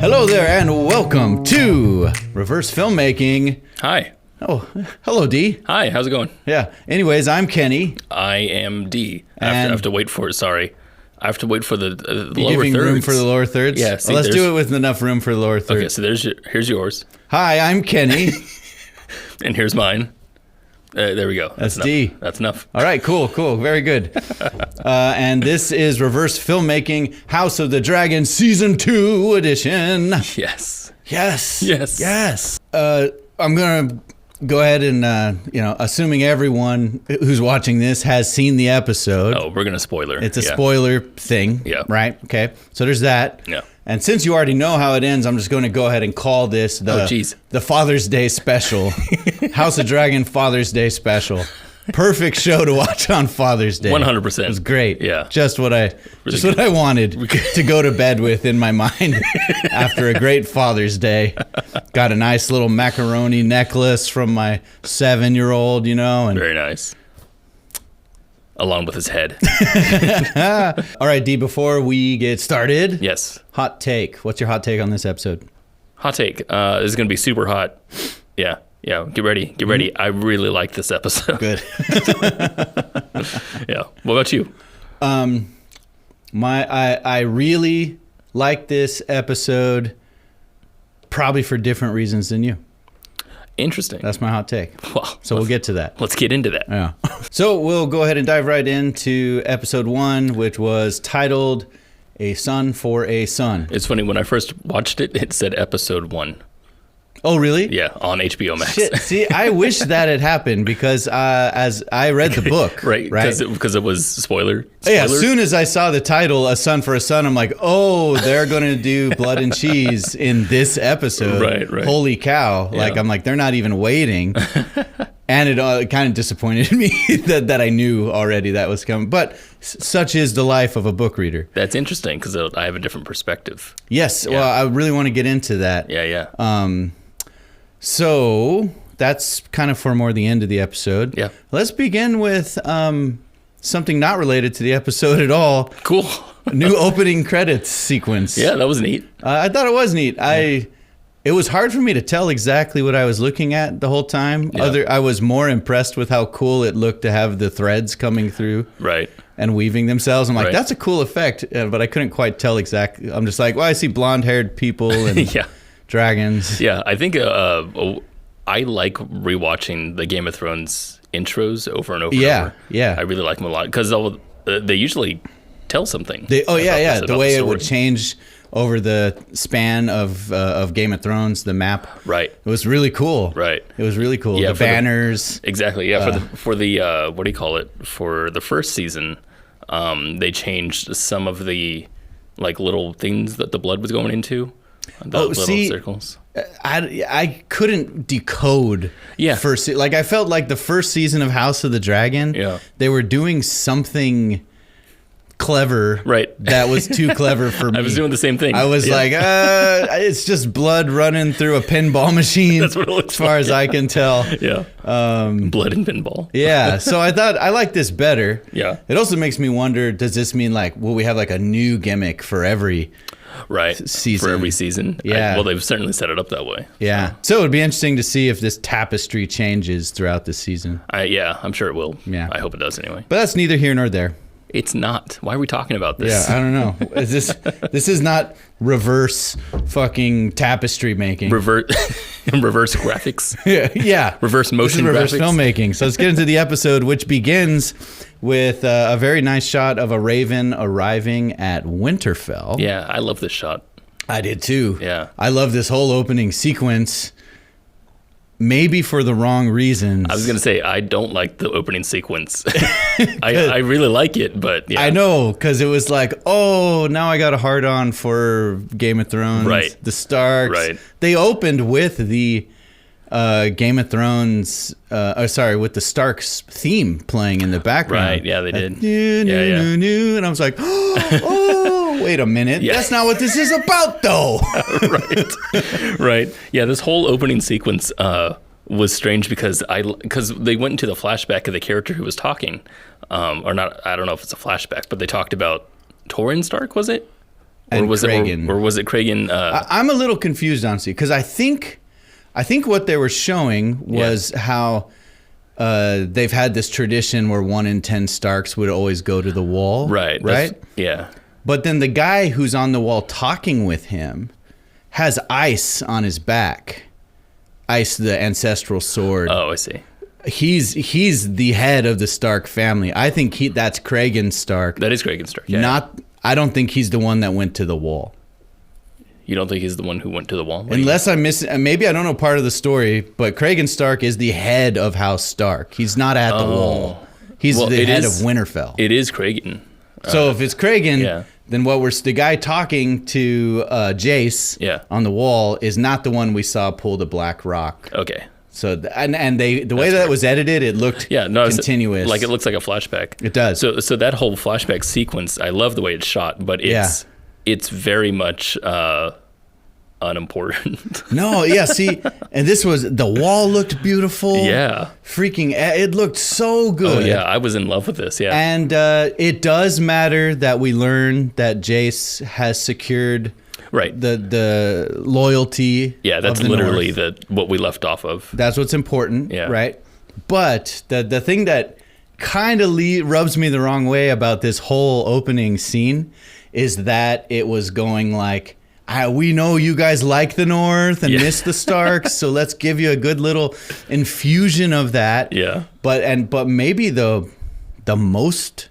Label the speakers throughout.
Speaker 1: Hello there, and welcome to Reverse Filmmaking.
Speaker 2: Hi.
Speaker 1: Oh, hello, D.
Speaker 2: Hi, how's it going?
Speaker 1: Yeah. Anyways, I'm Kenny.
Speaker 2: I am D. I
Speaker 1: And-
Speaker 2: have to wait for it, sorry. I have to wait for the
Speaker 1: You
Speaker 2: lower
Speaker 1: giving
Speaker 2: thirds.
Speaker 1: room for the lower thirds?
Speaker 2: Yeah, see,
Speaker 1: Well, let's do
Speaker 2: there's-
Speaker 1: it with enough room for the lower thirds.
Speaker 2: Okay, so here's yours,
Speaker 1: Hi, I'm Kenny.
Speaker 2: and here's mine. There we go.
Speaker 1: That's
Speaker 2: enough.
Speaker 1: D.
Speaker 2: That's enough.
Speaker 1: All right, cool. Very good. And this is Reverse Filmmaking House of the Dragon Season 2 edition.
Speaker 2: Yes.
Speaker 1: Yes.
Speaker 2: Yes.
Speaker 1: I'm going to go ahead and, assuming everyone who's watching this has seen the episode.
Speaker 2: Oh, we're going to spoiler.
Speaker 1: It's a
Speaker 2: Yeah.
Speaker 1: spoiler thing.
Speaker 2: Yeah.
Speaker 1: Right? Okay. So there's that.
Speaker 2: Yeah.
Speaker 1: And since you already know how it ends, I'm just going to go ahead and call this the Father's Day special. House of Dragon Father's Day special. Perfect show to watch on Father's Day.
Speaker 2: 100%.
Speaker 1: It was great.
Speaker 2: Yeah.
Speaker 1: Just what I wanted to go to bed with in my mind after a great Father's Day. Got a nice little macaroni necklace from my 7-year-old, and
Speaker 2: Very nice. Along with his head.
Speaker 1: all right, D, before we get started,
Speaker 2: Yes.
Speaker 1: hot take. What's your hot take on this episode?
Speaker 2: Hot take. This is going to be super hot. Yeah. Get ready. Get ready. I really like this episode.
Speaker 1: Good.
Speaker 2: Yeah. What about you?
Speaker 1: I really like this episode, probably for different reasons than you.
Speaker 2: Interesting.
Speaker 1: That's my hot take.
Speaker 2: Well,
Speaker 1: So we'll get to that.
Speaker 2: Let's get into that.
Speaker 1: Yeah. So we'll go ahead and dive right into episode 1, which was titled "A Son for a Son."
Speaker 2: It's funny, when I first watched it, it said episode 1.
Speaker 1: Oh, really?
Speaker 2: Yeah, on HBO Max.
Speaker 1: Shit. See, I wish that had happened because as I read the book,
Speaker 2: Right?
Speaker 1: right?
Speaker 2: Because it was spoiler.
Speaker 1: Yeah, as soon as I saw the title, "A Son for a Son," I'm like, oh, they're going to do blood and cheese in this episode.
Speaker 2: Right.
Speaker 1: Holy cow.
Speaker 2: Yeah.
Speaker 1: I'm like, they're not even waiting. And it kind of disappointed me that I knew already that was coming. But such is the life of a book reader.
Speaker 2: That's interesting because I have a different perspective.
Speaker 1: Yes, well, I really want to get into that.
Speaker 2: Yeah.
Speaker 1: So that's kind of for more the end of the episode.
Speaker 2: Yeah.
Speaker 1: Let's begin with something not related to the episode at all.
Speaker 2: Cool.
Speaker 1: New opening credits sequence.
Speaker 2: Yeah, that was neat.
Speaker 1: I thought it was neat. It was hard for me to tell exactly what I was looking at the whole time.
Speaker 2: Yeah.
Speaker 1: I was more impressed with how cool it looked to have the threads coming through
Speaker 2: Right.
Speaker 1: and weaving themselves. I'm like,
Speaker 2: Right.
Speaker 1: that's a cool effect, but I couldn't quite tell exactly. I'm just like, well, I see blonde-haired people and
Speaker 2: Yeah.
Speaker 1: dragons.
Speaker 2: Yeah, I think I like rewatching the Game of Thrones intros over and over. and over.
Speaker 1: Yeah.
Speaker 2: I really like them a lot because they usually tell something.
Speaker 1: The
Speaker 2: about
Speaker 1: way it
Speaker 2: story.
Speaker 1: would change over the span of Game of Thrones, the map.
Speaker 2: Right.
Speaker 1: It was really cool.
Speaker 2: Right.
Speaker 1: It was really cool.
Speaker 2: Yeah,
Speaker 1: The
Speaker 2: for the-
Speaker 1: banners.
Speaker 2: Exactly. Yeah. For the what do you call it? For the first season, they changed some of the little things that the blood was going into. The little circles.
Speaker 1: I couldn't decode.
Speaker 2: Yeah.
Speaker 1: I felt like the first season of House of the Dragon.
Speaker 2: Yeah.
Speaker 1: They were doing something clever.
Speaker 2: Right.
Speaker 1: That was too clever for me.
Speaker 2: I was doing the same thing.
Speaker 1: I was
Speaker 2: Yeah.
Speaker 1: like, it's just blood running through a pinball machine.
Speaker 2: That's what it looks
Speaker 1: as far
Speaker 2: like,
Speaker 1: as I can tell.
Speaker 2: Yeah. Blood and pinball.
Speaker 1: Yeah, so I thought I like this better.
Speaker 2: Yeah.
Speaker 1: It also makes me wonder, does this mean will we have a new gimmick for every
Speaker 2: Right.
Speaker 1: season?
Speaker 2: For every season.
Speaker 1: Yeah.
Speaker 2: Well, they've certainly set it up that way.
Speaker 1: Yeah. So it would be interesting to see if this tapestry changes throughout the season.
Speaker 2: Yeah, I'm sure it will.
Speaker 1: Yeah.
Speaker 2: I hope it does anyway.
Speaker 1: But that's neither here nor there.
Speaker 2: It's not. Why are we talking about this?
Speaker 1: Yeah, I don't know. This is not reverse fucking tapestry making.
Speaker 2: Reverse graphics.
Speaker 1: Yeah.
Speaker 2: Reverse motion
Speaker 1: reverse
Speaker 2: graphics.
Speaker 1: filmmaking. So let's get into the episode, which begins with a very nice shot of a raven arriving at Winterfell.
Speaker 2: Yeah, I love this shot.
Speaker 1: I did too.
Speaker 2: Yeah.
Speaker 1: I love this whole opening sequence. Maybe for the wrong reasons.
Speaker 2: I was going to say, I don't like the opening sequence. I really like it, but yeah.
Speaker 1: I know, because it was like, oh, now I got a hard on for Game of Thrones.
Speaker 2: Right.
Speaker 1: The Starks.
Speaker 2: Right.
Speaker 1: They opened with the Game of Thrones, with the Starks theme playing in the background.
Speaker 2: Right, yeah, they did.
Speaker 1: Yeah. And I was like, oh, wait a minute.
Speaker 2: Yeah.
Speaker 1: That's not what this is about, though.
Speaker 2: Right. Yeah, this whole opening sequence was strange because they went into the flashback of the character who was talking. Or not, I don't know if it's a flashback, but they talked about Torrhen Stark, was it?
Speaker 1: and
Speaker 2: or was
Speaker 1: Kragan.
Speaker 2: or was it Kragan?
Speaker 1: I'm a little confused, honestly, because I think what they were showing was how they've had this tradition where 1 in 10 Starks would always go to the wall.
Speaker 2: Right. Yeah.
Speaker 1: But then the guy who's on the wall talking with him has ice on his back. Ice, the ancestral sword.
Speaker 2: Oh, I see.
Speaker 1: He's the head of the Stark family. I think that's Kragan Stark.
Speaker 2: That is Kragan Stark. Yeah.
Speaker 1: I don't think he's the one that went to the wall.
Speaker 2: You don't think he's the one who went to the wall?
Speaker 1: Unless I'm missing, maybe I don't know part of the story, but Kragan Stark is the head of House Stark. He's not at the wall. He's the head of Winterfell.
Speaker 2: It is Kragan.
Speaker 1: So if it's Kragan, then the guy talking to Jace on the wall is not the one we saw pull the black rock.
Speaker 2: Okay.
Speaker 1: So the way that was edited, it looked continuous.
Speaker 2: Like it looks like a flashback.
Speaker 1: It does.
Speaker 2: So that whole flashback sequence, I love the way it's shot, but it's very much unimportant.
Speaker 1: No, see, and the wall looked beautiful.
Speaker 2: Yeah.
Speaker 1: It looked so good.
Speaker 2: Oh yeah, I was in love with this, yeah.
Speaker 1: And it does matter that we learn that Jace has secured the loyalty.
Speaker 2: Yeah, that's literally what we left off of.
Speaker 1: That's what's important, right? But the thing that kind of rubs me the wrong way about this whole opening scene is that it was going like, we know you guys like the North and miss the Starks, so let's give you a good little infusion of that.
Speaker 2: Yeah.
Speaker 1: But maybe the most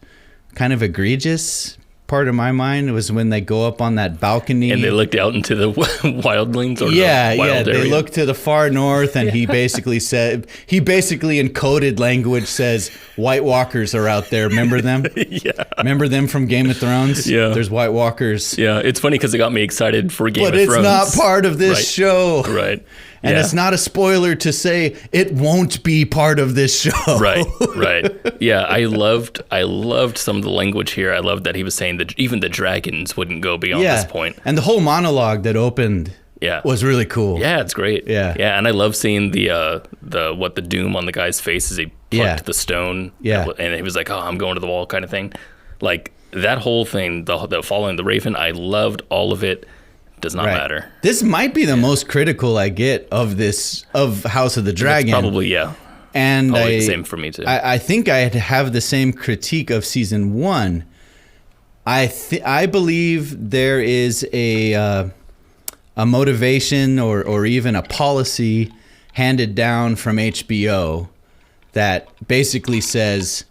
Speaker 1: kind of egregious part of my mind was when they go up on that balcony
Speaker 2: and they looked out into the wildlings.
Speaker 1: They look to the far north, and he basically in coded language says, "White Walkers are out there. Remember them? Remember them from Game of Thrones?
Speaker 2: Yeah,
Speaker 1: there's White Walkers.
Speaker 2: Yeah, it's funny because it got me excited for Game of Thrones,
Speaker 1: but it's not part of this show,
Speaker 2: right?
Speaker 1: And it's not a spoiler to say it won't be part of this show.
Speaker 2: Right. Yeah, I loved some of the language here. I loved that he was saying that even the dragons wouldn't go beyond this point.
Speaker 1: And the whole monologue that opened was really cool.
Speaker 2: Yeah, it's great. Yeah, and I love seeing the doom on the guy's face as he plucked the stone.
Speaker 1: Yeah.
Speaker 2: And he was like, "Oh, I'm going to the wall," kind of thing. Like that whole thing, the following the Raven, I loved all of it. Does not matter.
Speaker 1: This might be the most critical I get of House of the Dragon.
Speaker 2: That's probably,
Speaker 1: And
Speaker 2: probably the same for me too.
Speaker 1: I think I have the same critique of season 1. I believe there is a motivation or even a policy handed down from HBO that basically says,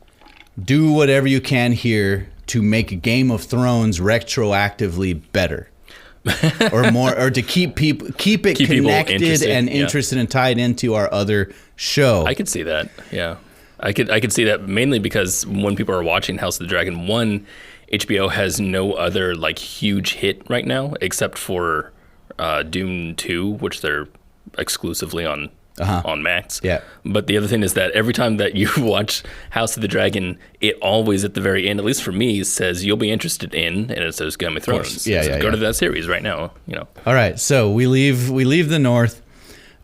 Speaker 1: do whatever you can here to make Game of Thrones retroactively better. Or more, or to keep it connected and interested and tied into our other show.
Speaker 2: I could see that. Yeah, I could see that mainly because when people are watching House of the Dragon 1, HBO has no other like huge hit right now except for Dune 2, which they're exclusively on Max.
Speaker 1: Yeah.
Speaker 2: But the other thing is that every time that you watch House of the Dragon, it always at the very end, at least for me, says you'll be interested in, and it says Game of Thrones. Go to that series right now.
Speaker 1: All right, so we leave the North.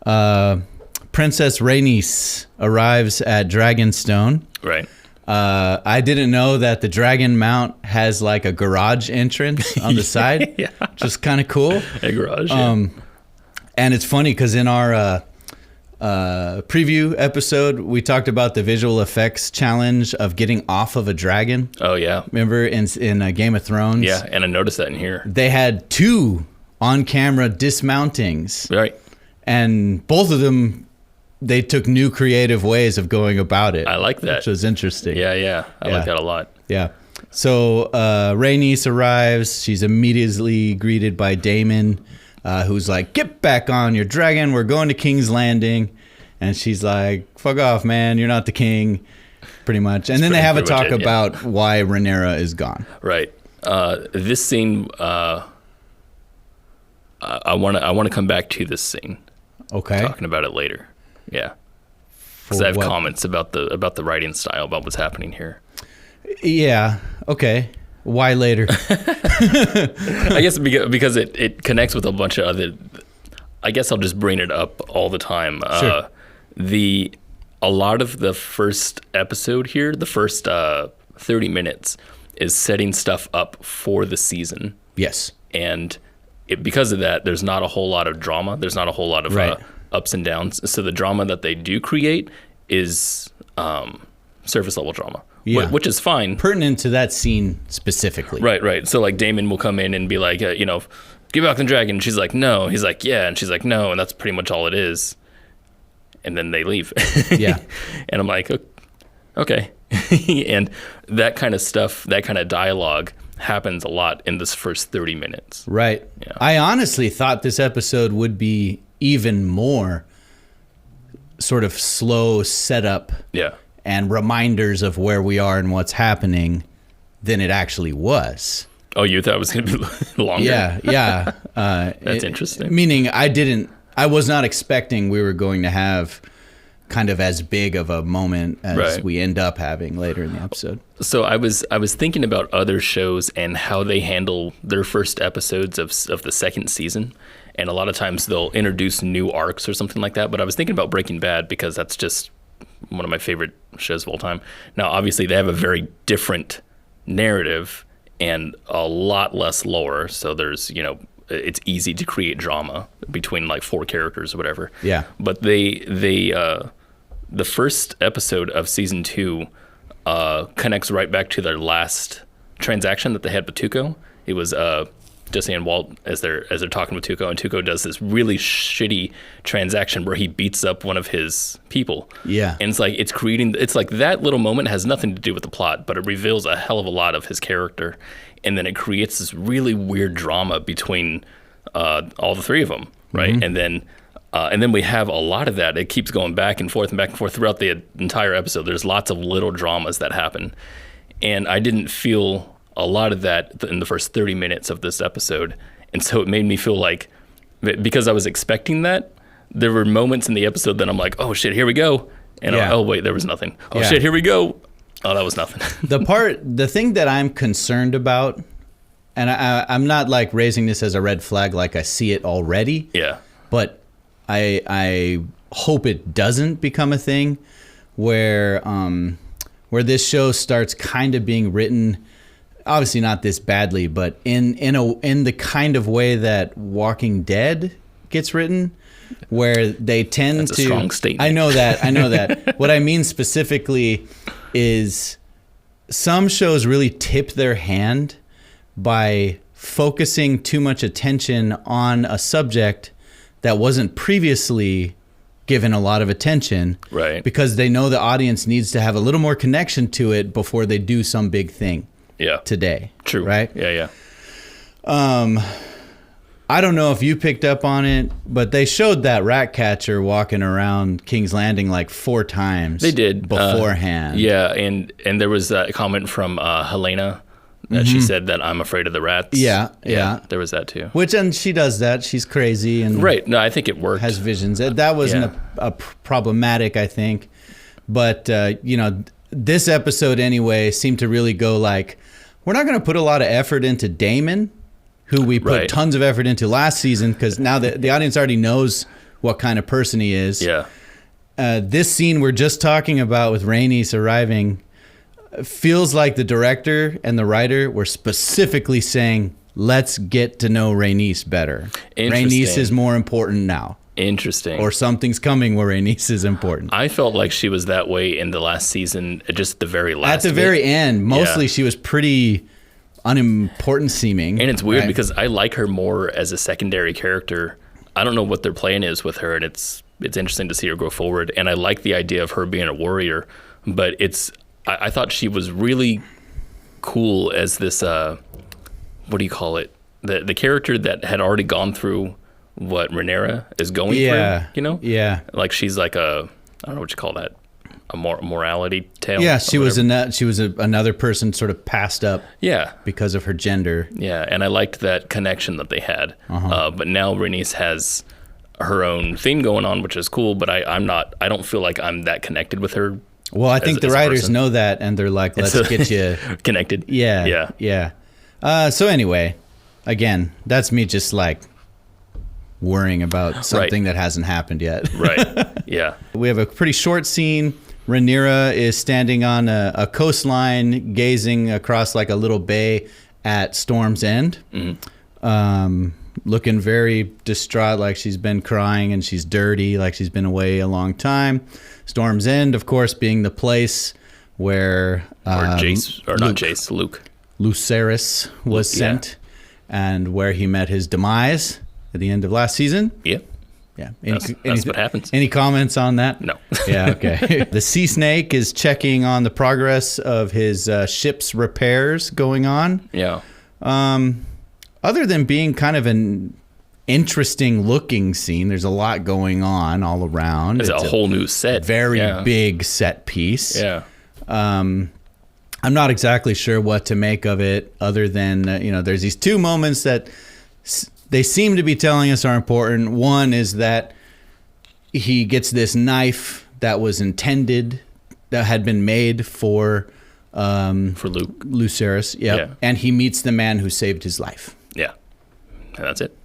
Speaker 1: Princess Rhaenys arrives at Dragonstone.
Speaker 2: Right.
Speaker 1: I didn't know that the Dragon Mount has like a garage entrance on the side.
Speaker 2: Yeah.
Speaker 1: Just kind of cool.
Speaker 2: A garage.
Speaker 1: And it's funny because in our preview episode, we talked about the visual effects challenge of getting off of a dragon.
Speaker 2: Oh yeah,
Speaker 1: remember in Game of Thrones?
Speaker 2: Yeah, and I noticed that in here.
Speaker 1: They had 2 on-camera dismountings,
Speaker 2: right?
Speaker 1: And both of them, they took new creative ways of going about it.
Speaker 2: I like that,
Speaker 1: which was interesting.
Speaker 2: Yeah, I like that a lot.
Speaker 1: Yeah. So Rhaenys arrives. She's immediately greeted by Daemon, who's like, "Get back on your dragon. We're going to King's Landing." And she's like, "Fuck off, man. You're not the king," pretty much. And then they have a talk about why Rhaenyra is gone.
Speaker 2: Right. This scene, I want to come back to this scene.
Speaker 1: Okay.
Speaker 2: Talking about it later. Yeah. Because I have comments about the writing style, about what's happening here.
Speaker 1: Yeah. Okay. Why later?
Speaker 2: I guess because it connects with a bunch of other. I guess I'll just bring it up all the time.
Speaker 1: Sure.
Speaker 2: A lot of the first episode here, the first 30 minutes, is setting stuff up for the season.
Speaker 1: Yes.
Speaker 2: and because of that, there's not a whole lot of drama. There's not a whole lot of ups and downs. So the drama that they do create is surface level drama, which is fine.
Speaker 1: Pertinent to that scene specifically.
Speaker 2: Right. So like Damon will come in and be like, give back the dragon. She's like, no. He's like, yeah. And she's like, no. And that's pretty much all it is. And then they leave.
Speaker 1: Yeah.
Speaker 2: And I'm like, okay. And that kind of stuff, that kind of dialogue happens a lot in this first 30 minutes.
Speaker 1: Right. Yeah. I honestly thought this episode would be even more sort of slow setup and reminders of where we are and what's happening than it actually was.
Speaker 2: Oh, you thought it was going to be longer?
Speaker 1: Yeah.
Speaker 2: That's interesting.
Speaker 1: Meaning I was not expecting we were going to have kind of as big of a moment as we end up having later in the episode.
Speaker 2: So I was thinking about other shows and how they handle their first episodes of the second season. And a lot of times they'll introduce new arcs or something like that. But I was thinking about Breaking Bad because that's just one of my favorite shows of all time. Now, obviously, they have a very different narrative and a lot less lore. So there's, it's easy to create drama between like 4 characters or whatever.
Speaker 1: Yeah.
Speaker 2: But the first episode of season 2 connects right back to their last transaction that they had with Tuco. It was Jesse and Walt as they're talking with Tuco, and Tuco does this really shitty transaction where he beats up one of his people.
Speaker 1: Yeah.
Speaker 2: And it's like that little moment has nothing to do with the plot, but it reveals a hell of a lot of his character. And then it creates this really weird drama between all the 3 of them, right? Mm-hmm. And then we have a lot of that. It keeps going back and forth throughout the entire episode. There's lots of little dramas that happen. And I didn't feel a lot of that in the first 30 minutes of this episode. And so it made me feel like, because I was expecting that, there were moments in the episode that I'm like, oh shit, here we go. And oh wait, there was nothing. Oh shit, here we go. Oh, that was nothing.
Speaker 1: The thing that I'm concerned about, and I'm not like raising this as a red flag, like I see it already.
Speaker 2: Yeah.
Speaker 1: But I hope it doesn't become a thing where this show starts kind of being written, obviously not this badly, but in the kind of way that Walking Dead gets written, where they tend
Speaker 2: That's a strong statement.
Speaker 1: I know that. What I mean specifically is some shows really tip their hand by focusing too much attention on a subject that wasn't previously given a lot of attention,
Speaker 2: right? Because
Speaker 1: they know the audience needs to have a little more connection to it before they do some big thing.
Speaker 2: Yeah.
Speaker 1: Today.
Speaker 2: True.
Speaker 1: Right?
Speaker 2: Yeah.
Speaker 1: I don't know if you picked up on it, but they showed that rat catcher walking around King's Landing like 4 times.
Speaker 2: They did
Speaker 1: beforehand.
Speaker 2: Yeah, and there was a comment from Helena that she said that I'm afraid of the rats.
Speaker 1: Yeah.
Speaker 2: There was that too.
Speaker 1: And she does that. She's crazy and
Speaker 2: right. No, I think it worked.
Speaker 1: Has visions. That wasn't a problematic, I think. But this episode anyway seemed to really go like, we're not going to put a lot of effort into Damon, who we put tons of effort into last season, because now the audience already knows what kind of person he is.
Speaker 2: Yeah.
Speaker 1: This scene we're just talking about with Rhaenys arriving feels like the director and the writer were specifically saying, let's get to know Rhaenys better. Rhaenys is more important now.
Speaker 2: Interesting.
Speaker 1: Or something's coming where Rhaenys is important.
Speaker 2: I felt like she was that way in the last season, just the very last.
Speaker 1: At the very end, mostly she was pretty unimportant seeming.
Speaker 2: And it's weird because I like her more as a secondary character. I don't know what their plan is with her, and it's interesting to see her go forward. And I like the idea of her being a warrior, but I thought she was really cool as this, what do you call it? The character that had already gone through what Rhaenyra is going through,
Speaker 1: Yeah.
Speaker 2: Like she's like I don't know what you call that, a morality tale.
Speaker 1: Yeah, she was another person sort of passed up.
Speaker 2: Yeah. Because
Speaker 1: of her gender.
Speaker 2: Yeah, and I liked that connection that they had. But now Rhaenys has her own theme going on, which is cool. But I don't feel like I'm that connected with her.
Speaker 1: Well, I think the writers know that, and they're like, let's get you
Speaker 2: connected.
Speaker 1: Yeah. So anyway, again, that's me just like worrying about something that hasn't happened yet.
Speaker 2: Right. Yeah.
Speaker 1: We have a pretty short scene. Rhaenyra is standing on a coastline, gazing across like a little bay at Storm's End, looking very distraught, like she's been crying and she's dirty, like she's been away a long time. Storm's End, of course, being the place where
Speaker 2: Luke.
Speaker 1: Lucerys was sent, and where he met his demise at the end of last season.
Speaker 2: Yeah.
Speaker 1: Yeah.
Speaker 2: That's what happens.
Speaker 1: Any comments on that?
Speaker 2: No.
Speaker 1: Yeah, okay. The Sea Snake is checking on the progress of his ship's repairs going on.
Speaker 2: Yeah.
Speaker 1: Other than being kind of an interesting looking scene, there's a lot going on all around.
Speaker 2: It's a whole new set.
Speaker 1: Very big set piece.
Speaker 2: Yeah.
Speaker 1: I'm not exactly sure what to make of it, other than, there's these two moments that they seem to be telling us are important. One is that he gets this knife that was intended, that had been made for
Speaker 2: Luke.
Speaker 1: Lucerys. Yep. Yeah. And he meets the man who saved his life.
Speaker 2: Yeah. And that's it.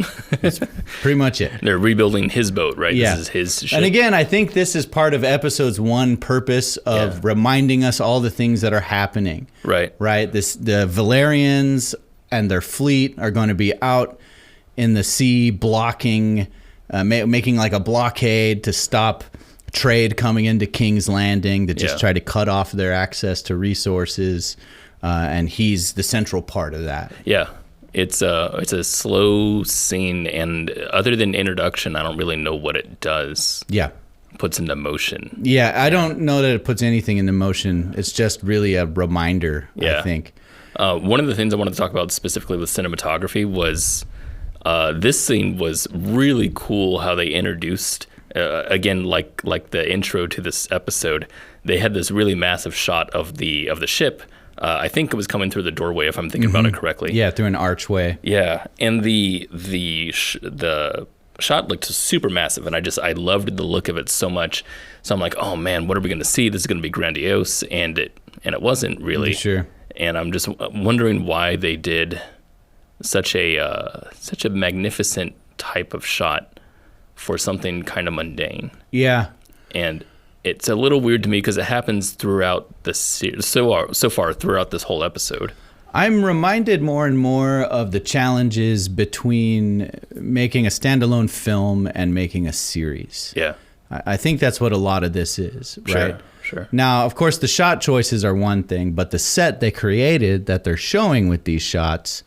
Speaker 1: That's pretty much it.
Speaker 2: They're rebuilding his boat, right?
Speaker 1: Yeah.
Speaker 2: This is his ship.
Speaker 1: And again, I think this is part of episode's one purpose of reminding us all the things that are happening.
Speaker 2: Right.
Speaker 1: Right. The Valerians and their fleet are going to be out in the sea blocking, making like a blockade to stop trade coming into King's Landing, to just try to cut off their access to resources. And he's the central part of that.
Speaker 2: Yeah. It's a slow scene, and other than introduction, I don't really know what it does.
Speaker 1: Yeah.
Speaker 2: Puts into motion.
Speaker 1: Yeah, I don't know that it puts anything into motion. It's just really a reminder, I think.
Speaker 2: One of the things I wanted to talk about specifically with cinematography was this scene was really cool how they introduced, again, like the intro to this episode, they had this really massive shot of the ship. I think it was coming through the doorway, if I'm thinking about it correctly.
Speaker 1: Yeah, through an archway.
Speaker 2: Yeah, and the shot looked super massive, and I loved the look of it so much. So I'm like, oh man, what are we going to see? This is going to be grandiose, and it wasn't really.
Speaker 1: Sure.
Speaker 2: And I'm just wondering why they did such a magnificent type of shot for something kind of mundane.
Speaker 1: Yeah.
Speaker 2: And it's a little weird to me because it happens throughout the series, so far throughout this whole episode.
Speaker 1: I'm reminded more and more of the challenges between making a standalone film and making a series.
Speaker 2: Yeah.
Speaker 1: I think that's what a lot of this is, right?
Speaker 2: Sure.
Speaker 1: Now, of course, the shot choices are one thing, but the set they created that they're showing with these shots,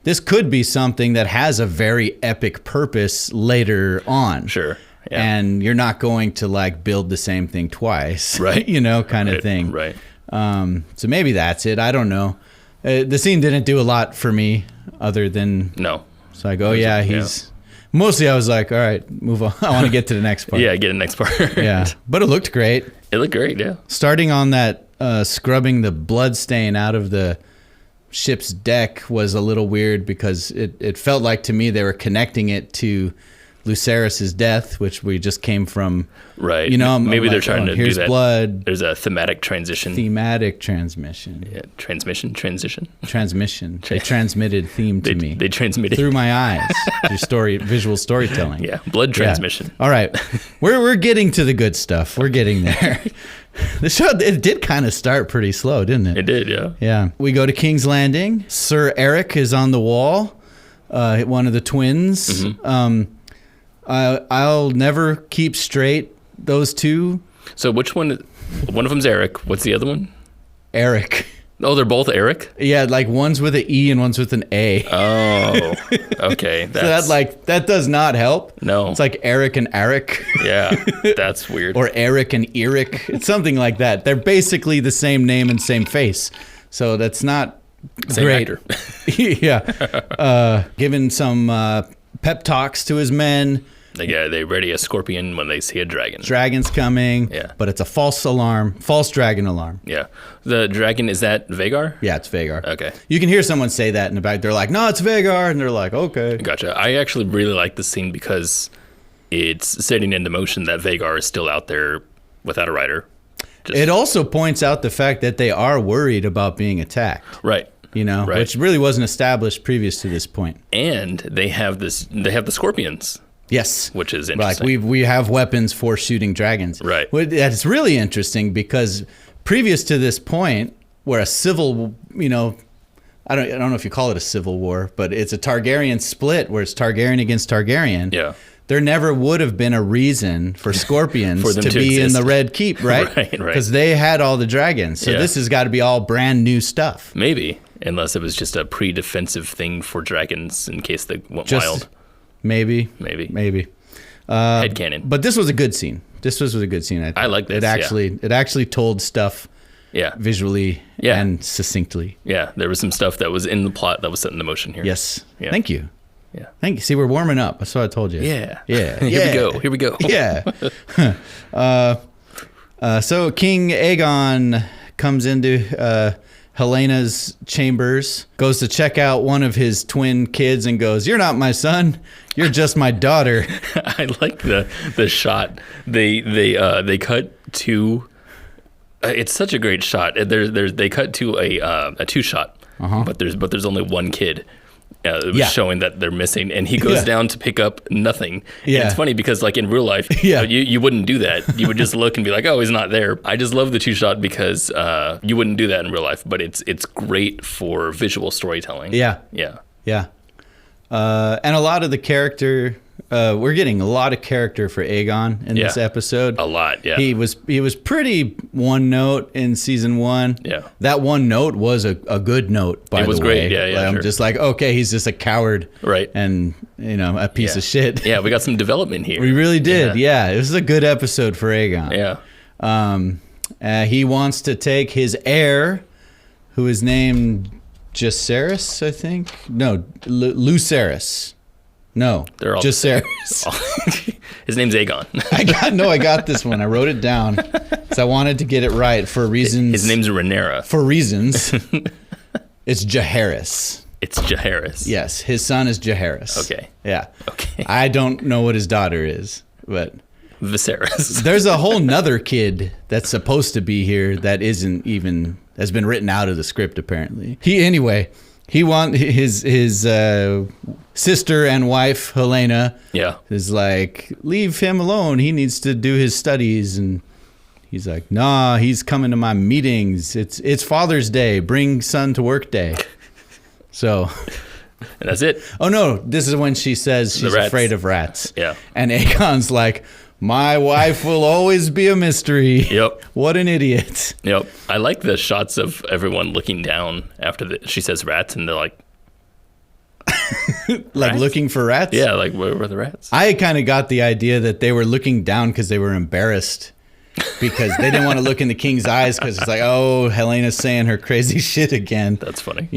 Speaker 1: this could be something that has a very epic purpose later on.
Speaker 2: Sure. Yeah.
Speaker 1: And you're not going to like build the same thing twice,
Speaker 2: right?
Speaker 1: Kind of thing.
Speaker 2: Right.
Speaker 1: So maybe that's it. I don't know. The scene didn't do a lot for me other than.
Speaker 2: No.
Speaker 1: So I go, he's. Mostly I was like, all right, move on. I want to get to the next part.
Speaker 2: Yeah, get to the next part.
Speaker 1: Yeah. But it looked great.
Speaker 2: It looked great, yeah.
Speaker 1: Starting on that scrubbing the blood stain out of the ship's deck was a little weird because it felt like to me they were connecting it to Lucerys' death, which we just came from.
Speaker 2: Right.
Speaker 1: Maybe
Speaker 2: they're trying to
Speaker 1: here's
Speaker 2: do that.
Speaker 1: Blood.
Speaker 2: There's a thematic transition.
Speaker 1: Thematic transmission.
Speaker 2: Yeah, transition.
Speaker 1: Transmission. They transmitted theme to me.
Speaker 2: They transmitted
Speaker 1: through my eyes. Through visual storytelling.
Speaker 2: Yeah, blood transmission.
Speaker 1: Yeah. All right, we're getting to the good stuff. We're getting there. The show, it did kind of start pretty slow, didn't it?
Speaker 2: It did, yeah.
Speaker 1: Yeah. We go to King's Landing. Sir Eric is on the wall. One of the twins.
Speaker 2: Mm-hmm.
Speaker 1: I'll never keep straight those two.
Speaker 2: So which one? One of them's Eric. What's the other one?
Speaker 1: Eric.
Speaker 2: Oh, they're both Eric?
Speaker 1: Yeah, like one's with an E and one's with an A.
Speaker 2: Oh, okay.
Speaker 1: That does not help.
Speaker 2: No.
Speaker 1: It's like Eric and Eric.
Speaker 2: Yeah, that's weird.
Speaker 1: Or Eric and Eric. It's something like that. They're basically the same name and same face. So that's not
Speaker 2: same
Speaker 1: great.
Speaker 2: Actor.
Speaker 1: Yeah. Giving some pep talks to his men.
Speaker 2: They ready a scorpion when they see a dragon.
Speaker 1: Dragon's coming.
Speaker 2: Yeah.
Speaker 1: But it's a false dragon alarm.
Speaker 2: Yeah. The dragon, is that Vhagar?
Speaker 1: Yeah, it's Vhagar.
Speaker 2: Okay.
Speaker 1: You can hear someone say that in the back. They're like, no, it's Vhagar. And they're like, okay.
Speaker 2: Gotcha. I actually really like this scene because it's setting into motion that Vhagar is still out there without a rider.
Speaker 1: It also points out the fact that they are worried about being attacked.
Speaker 2: Right.
Speaker 1: Right. Which really wasn't established previous to this point.
Speaker 2: And they have the scorpions.
Speaker 1: Yes.
Speaker 2: Which is interesting.
Speaker 1: Like we have weapons for shooting dragons.
Speaker 2: Right.
Speaker 1: That's really interesting because previous to this point, where a civil, I don't know if you call it a civil war, but it's a Targaryen split where it's Targaryen against Targaryen.
Speaker 2: Yeah.
Speaker 1: There never would have been a reason for scorpions
Speaker 2: For them
Speaker 1: to be
Speaker 2: exist.
Speaker 1: in the Red Keep, right?
Speaker 2: Right.
Speaker 1: Because they had all the dragons. So this has got to be all brand new stuff.
Speaker 2: Maybe, unless it was just a pre-defensive thing for dragons in case they went wild.
Speaker 1: Maybe.
Speaker 2: Headcanon.
Speaker 1: But this was a good scene. This was a good scene.
Speaker 2: I like this.
Speaker 1: It actually told stuff visually and succinctly.
Speaker 2: Yeah, there was some stuff that was in the plot that was set into motion here.
Speaker 1: Yes.
Speaker 2: Yeah.
Speaker 1: Thank you.
Speaker 2: Yeah.
Speaker 1: Thank you. See, we're warming up. That's what I told you.
Speaker 2: Yeah. Here we go.
Speaker 1: Yeah. So King Aegon comes into Helena's chambers, goes to check out one of his twin kids and goes, "You're not my son. You're just my daughter."
Speaker 2: I like the shot. They cut to. It's such a great shot. They cut to a two shot, but there's only one kid. Showing that they're missing, and he goes down to pick up nothing. And it's funny because, like, in real life, you wouldn't do that. You would just look and be like, "Oh, he's not there." I just love the two shot because you wouldn't do that in real life, but it's great for visual storytelling.
Speaker 1: Yeah. And a lot of the character, we're getting a lot of character for Aegon in this episode.
Speaker 2: A lot, yeah.
Speaker 1: He was pretty one note in season 1.
Speaker 2: Yeah.
Speaker 1: That one note was a good note, by the way.
Speaker 2: It was great, yeah,
Speaker 1: Like, I'm just like, okay, he's just a coward.
Speaker 2: Right.
Speaker 1: And, a piece of shit.
Speaker 2: Yeah, we got some development here.
Speaker 1: We really did, yeah. It was a good episode for Aegon.
Speaker 2: Yeah.
Speaker 1: He wants to take his heir, who is named Jaceres, I think. No, Lucerys. No,
Speaker 2: they're all
Speaker 1: Jaceres.
Speaker 2: His name's Aegon.
Speaker 1: I got this one. I wrote it down because I wanted to get it right for reasons.
Speaker 2: His name's Rhaenyra.
Speaker 1: For reasons. It's Jaehaerys.
Speaker 2: It's Jaehaerys.
Speaker 1: Yes, his son is Jaehaerys.
Speaker 2: Okay.
Speaker 1: Yeah.
Speaker 2: Okay.
Speaker 1: I don't know what his daughter is, but
Speaker 2: Viserys.
Speaker 1: There's a whole nother kid that's supposed to be here that isn't even, has been written out of the script apparently. He want his sister and wife Helena.
Speaker 2: Yeah.
Speaker 1: Is like, leave him alone. He needs to do his studies, and he's like, nah, he's coming to my meetings. It's Father's Day. Bring son to work day. So.
Speaker 2: And that's it.
Speaker 1: Oh no, this is when she says she's afraid of rats.
Speaker 2: Yeah.
Speaker 1: And Aegon's like, my wife will always be a mystery.
Speaker 2: Yep.
Speaker 1: What an idiot.
Speaker 2: Yep. I like the shots of everyone looking down after she says rats, and they're like,
Speaker 1: like
Speaker 2: rats?
Speaker 1: Looking for rats?
Speaker 2: Yeah, like where were the rats?
Speaker 1: I kind of got the idea that they were looking down because they were embarrassed. Because they didn't want to look in the king's eyes because it's like, oh, Helena's saying her crazy shit again.
Speaker 2: That's funny.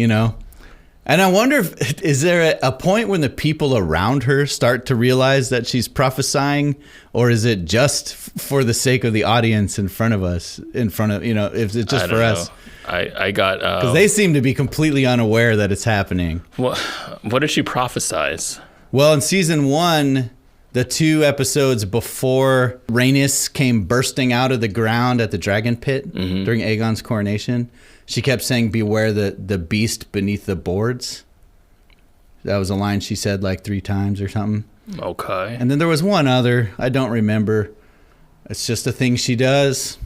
Speaker 1: And I wonder if, is there a point when the people around her start to realize that she's prophesying, or is it just for the sake of the audience in front of us, if it's just for us?
Speaker 2: I got...
Speaker 1: Because they seem to be completely unaware that it's happening.
Speaker 2: What did she prophesize?
Speaker 1: Well, in season 1, the 2 episodes before Rhaenys came bursting out of the ground at the dragon pit during Aegon's coronation, she kept saying, beware the beast beneath the boards. That was a line she said like 3 times or something.
Speaker 2: Okay.
Speaker 1: And then there was one other. I don't remember. It's just a thing she does.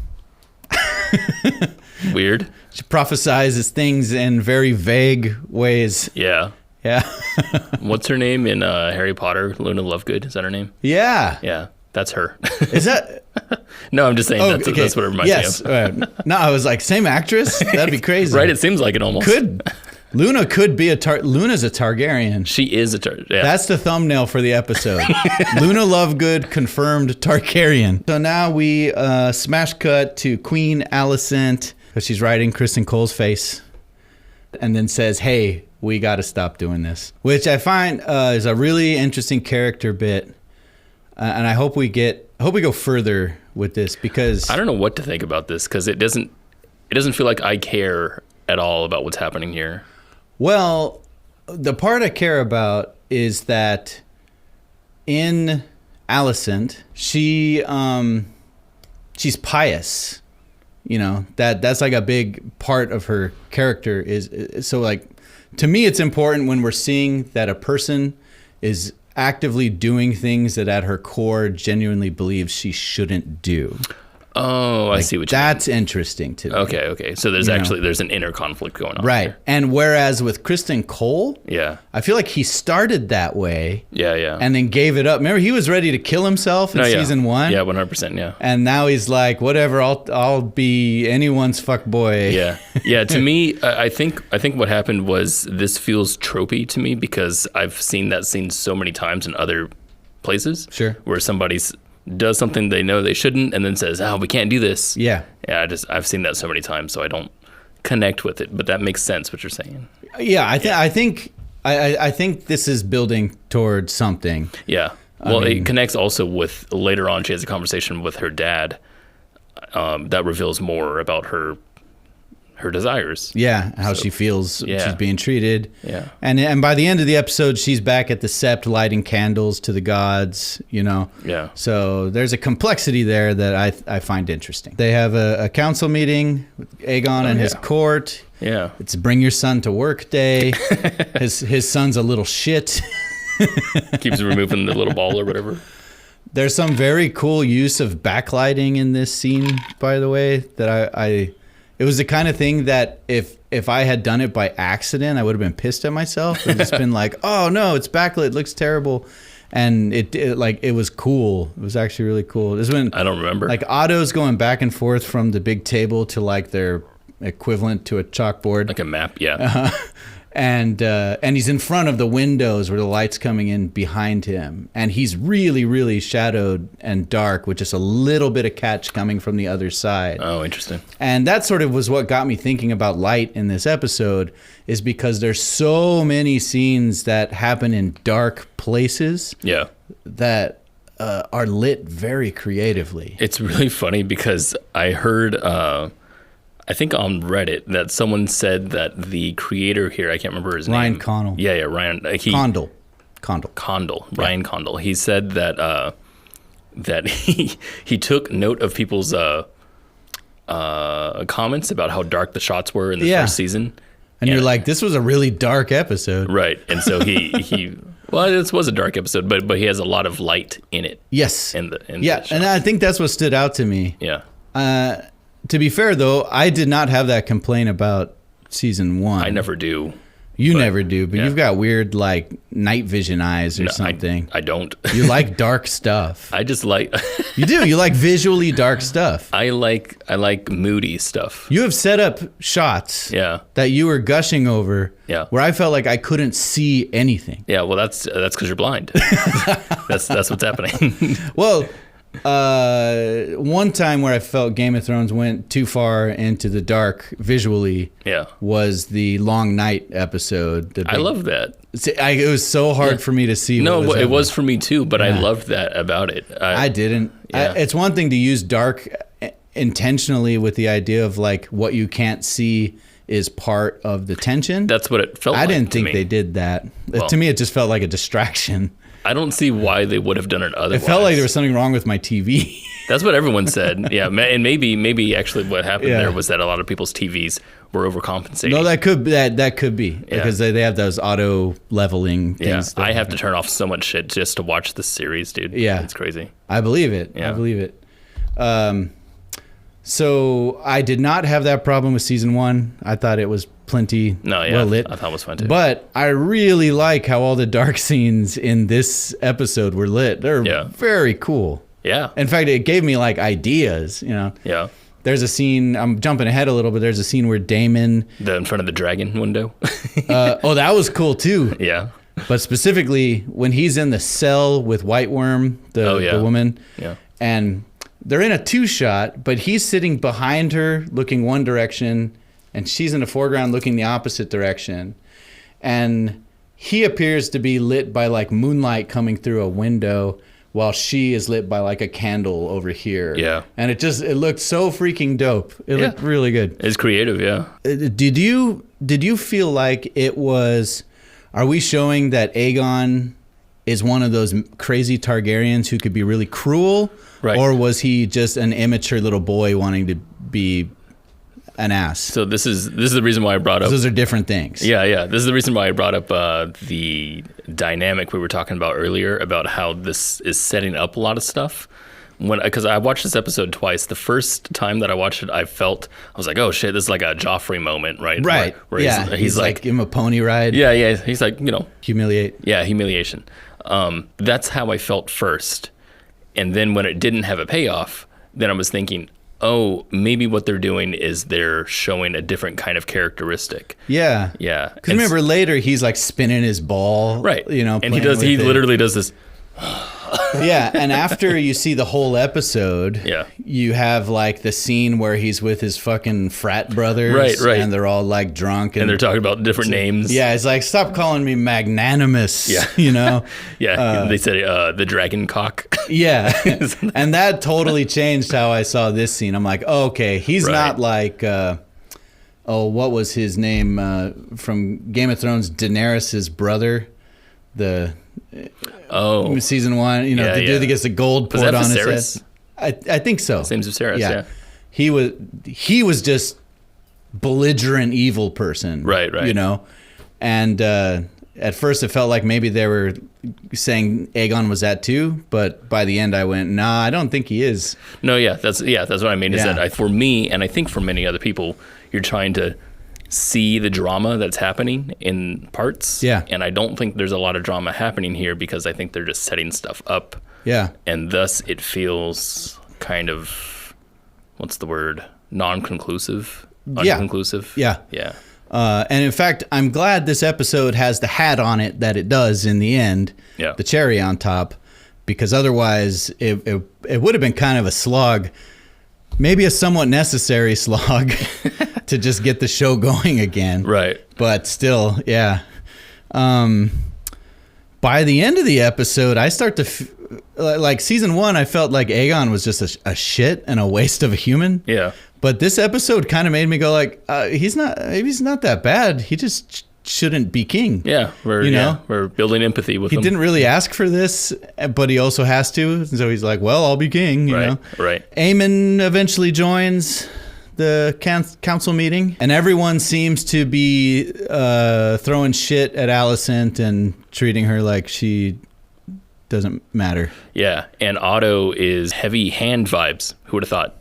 Speaker 2: Weird.
Speaker 1: She prophesizes things in very vague ways.
Speaker 2: Yeah.
Speaker 1: Yeah.
Speaker 2: What's her name in Harry Potter? Luna Lovegood, is that her name?
Speaker 1: Yeah.
Speaker 2: Yeah, that's her.
Speaker 1: Is that...
Speaker 2: No, I'm just saying that's what it reminds me
Speaker 1: of. No, I was like, same actress? That'd be crazy.
Speaker 2: Right, it seems like it almost.
Speaker 1: Luna could be Luna's a Targaryen.
Speaker 2: She is a Targaryen. Yeah.
Speaker 1: That's the thumbnail for the episode. Luna Lovegood confirmed Targaryen. So now we smash cut to Queen Alicent, because she's riding Kristen Cole's face, and then says, hey, we got to stop doing this. Which I find is a really interesting character bit. And I hope we go further with this, because
Speaker 2: I don't know what to think about this, because it doesn't feel like I care at all about what's happening here.
Speaker 1: Well, the part I care about is that in Alicent, she's pious. That's like a big part of her character is so, like, to me it's important when we're seeing that a person is actively doing things that at her core genuinely believes she shouldn't do.
Speaker 2: Oh, I see what you mean.
Speaker 1: That's interesting to me.
Speaker 2: Okay. So there's there's an inner conflict going on.
Speaker 1: Right.
Speaker 2: There.
Speaker 1: And whereas with Kristen Cole,
Speaker 2: yeah,
Speaker 1: I feel like he started that way.
Speaker 2: Yeah.
Speaker 1: And then gave it up. Remember, he was ready to kill himself in season 1.
Speaker 2: Yeah, 100%. Yeah.
Speaker 1: And now he's like, whatever, I'll be anyone's fuckboy.
Speaker 2: Yeah. To me, I think what happened was this feels tropey to me because I've seen that scene so many times in other places.
Speaker 1: Sure.
Speaker 2: Where somebody's does something they know they shouldn't and then says, "Oh, we can't do this."
Speaker 1: Yeah.
Speaker 2: I've seen that so many times, so I don't connect with it. But that makes sense what you're saying.
Speaker 1: Yeah, I think this is building towards something.
Speaker 2: Yeah. Well, it connects also with later on. She has a conversation with her dad that reveals more about her desires.
Speaker 1: Yeah, how she feels she's being treated.
Speaker 2: Yeah.
Speaker 1: And by the end of the episode, she's back at the sept lighting candles to the gods,
Speaker 2: Yeah.
Speaker 1: So there's a complexity there that I find interesting. They have a council meeting with Aegon and his court.
Speaker 2: Yeah.
Speaker 1: It's bring your son to work day. his son's a little shit.
Speaker 2: Keeps removing the little ball or whatever.
Speaker 1: There's some very cool use of backlighting in this scene, by the way, that it was the kind of thing that if I had done it by accident, I would have been pissed at myself. It just been like, oh no, it's backlit, it looks terrible. And it was cool. It was actually really cool. This is when
Speaker 2: I don't remember.
Speaker 1: Like Otto's going back and forth from the big table to like their equivalent to a chalkboard.
Speaker 2: Like a map, yeah.
Speaker 1: And he's in front of the windows where the light's coming in behind him, and he's really, really shadowed and dark with just a little bit of catch coming from the other side.
Speaker 2: Oh, interesting.
Speaker 1: And that sort of was what got me thinking about light in this episode, is because there's so many scenes that happen in dark places.
Speaker 2: Yeah.
Speaker 1: That are lit very creatively.
Speaker 2: It's really funny because I heard. I think on Reddit that someone said that the creator here, I can't remember his
Speaker 1: Ryan
Speaker 2: name.
Speaker 1: Connell.
Speaker 2: Yeah, Ryan.
Speaker 1: Condell.
Speaker 2: Ryan Condell. He said that that he took note of people's comments about how dark the shots were in the first season.
Speaker 1: And you're like, this was a really dark episode.
Speaker 2: Right. And so he well, this was a dark episode, but he has a lot of light in it.
Speaker 1: Yes.
Speaker 2: In the
Speaker 1: and I think that's what stood out to me.
Speaker 2: Yeah.
Speaker 1: To be fair, though, I did not have that complaint about season 1.
Speaker 2: I never do.
Speaker 1: You never do, but you've got weird, like, night vision eyes or something.
Speaker 2: I don't.
Speaker 1: You like dark stuff.
Speaker 2: I just like...
Speaker 1: You do. You like visually dark stuff.
Speaker 2: I like moody stuff.
Speaker 1: You have set up shots that you were gushing over where I felt like I couldn't see anything.
Speaker 2: Yeah, well, that's because you're blind. That's what's happening.
Speaker 1: Well... one time where I felt Game of Thrones went too far into the dark visually was the Long Night episode.
Speaker 2: I love that.
Speaker 1: It was so hard for me to see.
Speaker 2: No, it was for me too, but I loved that about it.
Speaker 1: I didn't. It's one thing to use dark intentionally with the idea of like what you can't see is part of the tension.
Speaker 2: That's what it felt like.
Speaker 1: I didn't think they did that. Well, to me, it just felt like a distraction.
Speaker 2: I don't see why they would have done it otherwise.
Speaker 1: It felt like there was something wrong with my TV.
Speaker 2: That's what everyone said. Yeah, and maybe actually what happened there was that a lot of people's TVs were overcompensating.
Speaker 1: No, that could be because they have those auto leveling things.
Speaker 2: Yeah, I have to turn off so much shit just to watch this series, dude. Yeah, it's crazy.
Speaker 1: I believe it.
Speaker 2: Yeah.
Speaker 1: I believe it. So I did not have that problem with season 1. I thought it was plenty well lit.
Speaker 2: I thought it was fun too.
Speaker 1: But I really like how all the dark scenes in this episode were lit. They're very cool.
Speaker 2: Yeah.
Speaker 1: In fact, it gave me like ideas,
Speaker 2: Yeah.
Speaker 1: There's a scene, I'm jumping ahead a little, but there's a scene where Damon...
Speaker 2: in front of the dragon window.
Speaker 1: That was cool too.
Speaker 2: Yeah.
Speaker 1: But specifically, when he's in the cell with White Worm, the woman, and they're in a 2-shot, but he's sitting behind her looking one direction, and she's in the foreground looking the opposite direction. And he appears to be lit by like moonlight coming through a window, while she is lit by like a candle over here.
Speaker 2: Yeah.
Speaker 1: And it looked so freaking dope. It looked really good.
Speaker 2: It's creative, yeah.
Speaker 1: Did you feel like it was... Are we showing that Aegon is one of those crazy Targaryens who could be really cruel?
Speaker 2: Right.
Speaker 1: Or was he just an immature little boy wanting to be an ass?
Speaker 2: So this is the reason why I brought up...
Speaker 1: Those are different things.
Speaker 2: Yeah. This is the reason why I brought up the dynamic we were talking about earlier about how this is setting up a lot of stuff because I watched this episode twice. The first time that I watched it, I was like, oh shit, this is like a Joffrey moment, right?
Speaker 1: Right.
Speaker 2: Where
Speaker 1: yeah. He's like, give him a pony ride.
Speaker 2: Yeah. He's like,
Speaker 1: humiliate.
Speaker 2: Yeah, humiliation. That's how I felt first. And then when it didn't have a payoff, then I was thinking, oh, maybe what they're doing is they're showing a different kind of characteristic.
Speaker 1: Yeah.
Speaker 2: Yeah.
Speaker 1: Because remember later he's like spinning his ball.
Speaker 2: Right. And he
Speaker 1: it.
Speaker 2: literally does this.
Speaker 1: Yeah, and after you see the whole episode, you have like the scene where he's with his fucking frat brothers,
Speaker 2: right,
Speaker 1: and they're all like drunk,
Speaker 2: and they're talking about different names.
Speaker 1: Yeah, it's like, stop calling me magnanimous.
Speaker 2: Yeah, they said the dragon cock.
Speaker 1: Yeah, and that totally changed how I saw this scene. I'm like, oh, okay, he's not like, what was his name from Game of Thrones? Daenerys' brother, season 1, the dude that gets the gold poured on his head. I think so.
Speaker 2: Same as Viserys, yeah.
Speaker 1: He was just belligerent evil person.
Speaker 2: Right.
Speaker 1: And at first it felt like maybe they were saying Aegon was that too, but by the end I went, nah, I don't think he is.
Speaker 2: No, that's what I mean. Is that for me, and I think for many other people, you're trying to see the drama that's happening in parts. Yeah. And I don't think there's a lot of drama happening here because I think they're just setting stuff up. Yeah. And thus it feels kind of, what's the word? Non-conclusive? Unconclusive?
Speaker 1: Yeah. And in fact, I'm glad this episode has the hat on it that it does in the end. Yeah. The cherry on top, because otherwise it would have been kind of a slog. Maybe a somewhat necessary slog to just get the show going again. Right. But still, yeah. By the end of the episode, I start to, like season 1, I felt like Aegon was just a shit and a waste of a human. Yeah. But this episode kind of made me go like, maybe he's not that bad. He just shouldn't be king.
Speaker 2: Yeah, we're building empathy with him.
Speaker 1: He didn't really ask for this, but he also has to. So he's like, well, I'll be king, you know. Right. Aemon eventually joins the council meeting, and everyone seems to be throwing shit at Alicent and treating her like she doesn't matter.
Speaker 2: Yeah, and Otto is heavy hand vibes. Who would have thought?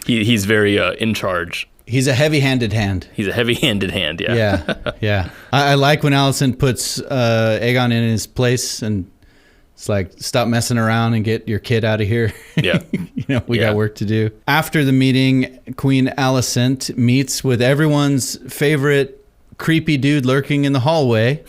Speaker 2: He's very in charge.
Speaker 1: He's a heavy-handed hand.
Speaker 2: He's a heavy-handed hand, yeah.
Speaker 1: Yeah. I like when Alicent puts Aegon in his place and it's like, stop messing around and get your kid out of here. Yeah. We got work to do. After the meeting, Queen Alicent meets with everyone's favorite creepy dude lurking in the hallway,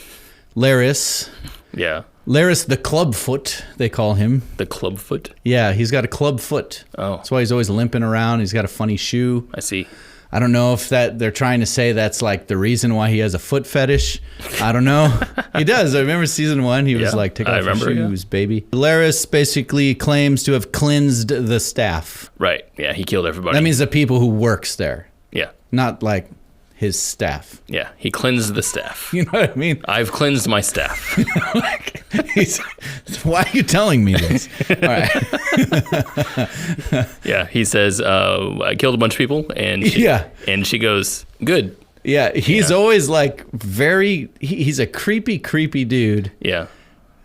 Speaker 1: Larys. Yeah. Larys the Clubfoot, they call him.
Speaker 2: The Clubfoot?
Speaker 1: Yeah, he's got a club foot. Oh. That's why he's always limping around. He's got a funny shoe.
Speaker 2: I see.
Speaker 1: I don't know if they're trying to say that's like the reason why he has a foot fetish. I don't know. He does. I remember season 1, he was like, take off your shoes, baby. Larys basically claims to have cleansed the staff.
Speaker 2: Right. Yeah, he killed everybody.
Speaker 1: That means the people who works there.
Speaker 2: Yeah.
Speaker 1: Not like his staff.
Speaker 2: Yeah, he cleansed the staff.
Speaker 1: You know what I mean?
Speaker 2: I've cleansed my staff.
Speaker 1: Why are you telling me this? All right.
Speaker 2: Yeah, he says, I killed a bunch of people, and she goes, good.
Speaker 1: Yeah, he's always like he's a creepy dude. Yeah.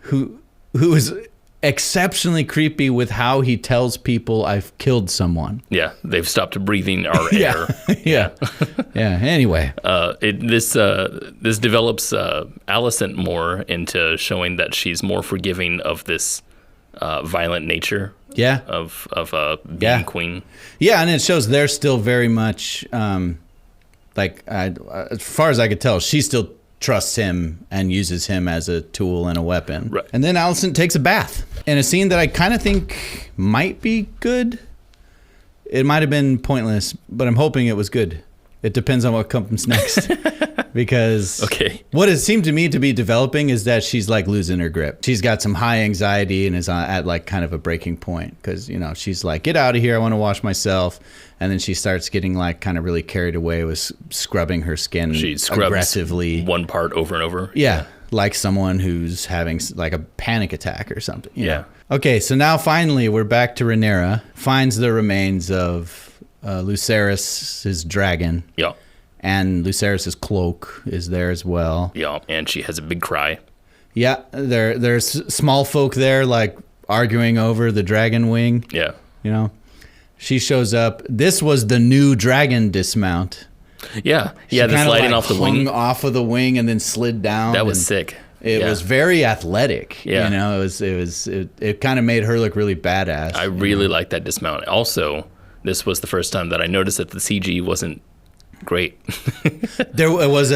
Speaker 1: Who is exceptionally creepy with how he tells people I've killed someone.
Speaker 2: Yeah, they've stopped breathing our air.
Speaker 1: Yeah. Anyway,
Speaker 2: this develops Alicent more into showing that she's more forgiving of this violent nature. Yeah. Of being queen.
Speaker 1: Yeah, and it shows they're still very much as far as I could tell, she still trusts him and uses him as a tool and a weapon. Right. And then Alicent takes a bath in a scene that I kind of think might be good. It might have been pointless, but I'm hoping it was good. It depends on what comes next. Because what it seemed to me to be developing is that she's like losing her grip. She's got some high anxiety and is at like kind of a breaking point because, she's like, get out of here. I want to wash myself. And then she starts getting like kind of really carried away with scrubbing her skin aggressively.
Speaker 2: One part over and over.
Speaker 1: Yeah. Like someone who's having like a panic attack or something. You know? Okay. So now finally we're back to Rhaenyra. Finds the remains of Lucerys' dragon. Yeah. And Lucerys' cloak is there as well.
Speaker 2: Yeah, and she has a big cry.
Speaker 1: Yeah, there's small folk there like arguing over the dragon wing.
Speaker 2: Yeah.
Speaker 1: You know, she shows up. This was the new dragon dismount.
Speaker 2: Yeah. Yeah. The sliding off the wing.
Speaker 1: Off of the wing and then slid down.
Speaker 2: That was sick.
Speaker 1: It was very athletic.
Speaker 2: Yeah.
Speaker 1: You know, it kind of made her look really badass.
Speaker 2: I really liked that dismount. Also, this was the first time that I noticed that the CG wasn't great.
Speaker 1: there was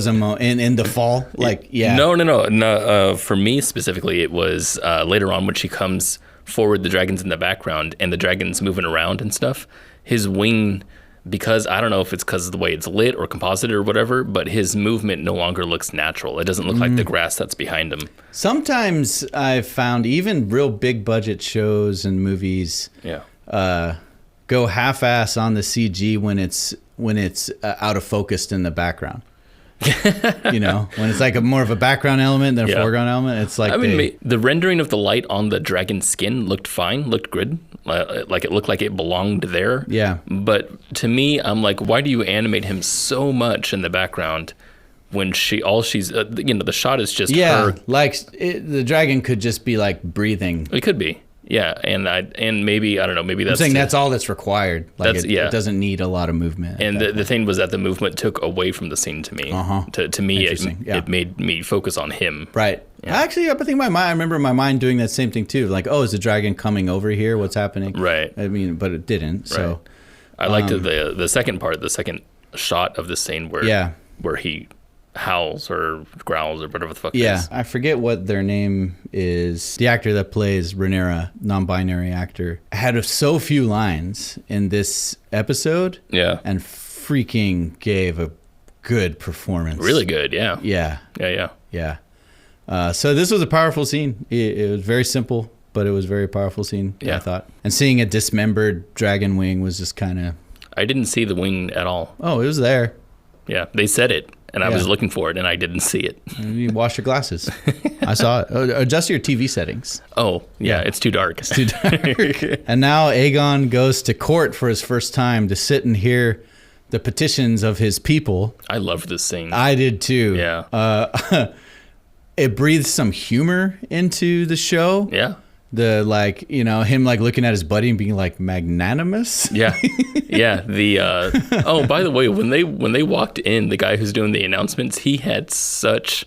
Speaker 1: a moment in the fall. Like, yeah.
Speaker 2: No. For me specifically, it was later on when she comes forward, the dragon's in the background and the dragon's moving around and stuff. His wing, because I don't know if it's because of the way it's lit or composited or whatever, but his movement no longer looks natural. It doesn't look like the grass that's behind him.
Speaker 1: Sometimes I've found even real big budget shows and movies go half-ass on the CG when it's out of focus in the background. You know, when it's like more of a background element than a foreground element. It's like
Speaker 2: the rendering of the light on the dragon's skin looked fine, looked good. Like it looked like it belonged there.
Speaker 1: Yeah.
Speaker 2: But to me, I'm like, why do you animate him so much in the background when she's the shot is just her.
Speaker 1: Like the dragon could just be like breathing.
Speaker 2: It could be. Yeah, and maybe I don't know. Maybe that's.
Speaker 1: I'm saying that's all that's required. Like it doesn't need a lot of movement.
Speaker 2: And the thing was that the movement took away from the scene to me. To me, it made me focus on him.
Speaker 1: Right. Yeah. Actually, I think I remember my mind doing that same thing too. Like, oh, is the dragon coming over here? What's happening?
Speaker 2: Right.
Speaker 1: I mean, but it didn't. So
Speaker 2: right. I liked the second part, the second shot of the scene where he howls or growls or whatever the fuck it is.
Speaker 1: Yeah, I forget what their name is. The actor that plays Rhaenyra, non-binary actor, had so few lines in this episode.
Speaker 2: Yeah.
Speaker 1: And freaking gave a good performance.
Speaker 2: Really good, yeah.
Speaker 1: Yeah.
Speaker 2: Yeah.
Speaker 1: So this was a powerful scene. It was very simple, but it was a very powerful scene, I thought. And seeing a dismembered dragon wing was just kind of...
Speaker 2: I didn't see the wing at all.
Speaker 1: Oh, it was there.
Speaker 2: Yeah, they said it. And I was looking for it, and I didn't see it.
Speaker 1: You wash your glasses. I saw it. Adjust your TV settings.
Speaker 2: Oh, yeah, it's too dark.
Speaker 1: It's too dark. And now Aegon goes to court for his first time to sit and hear the petitions of his people.
Speaker 2: I loved this scene.
Speaker 1: I did too.
Speaker 2: Yeah.
Speaker 1: It breathes some humor into the show.
Speaker 2: Yeah.
Speaker 1: The him looking at his buddy and being like magnanimous.
Speaker 2: Yeah. Yeah. By the way, when they walked in, the guy who's doing the announcements, he had such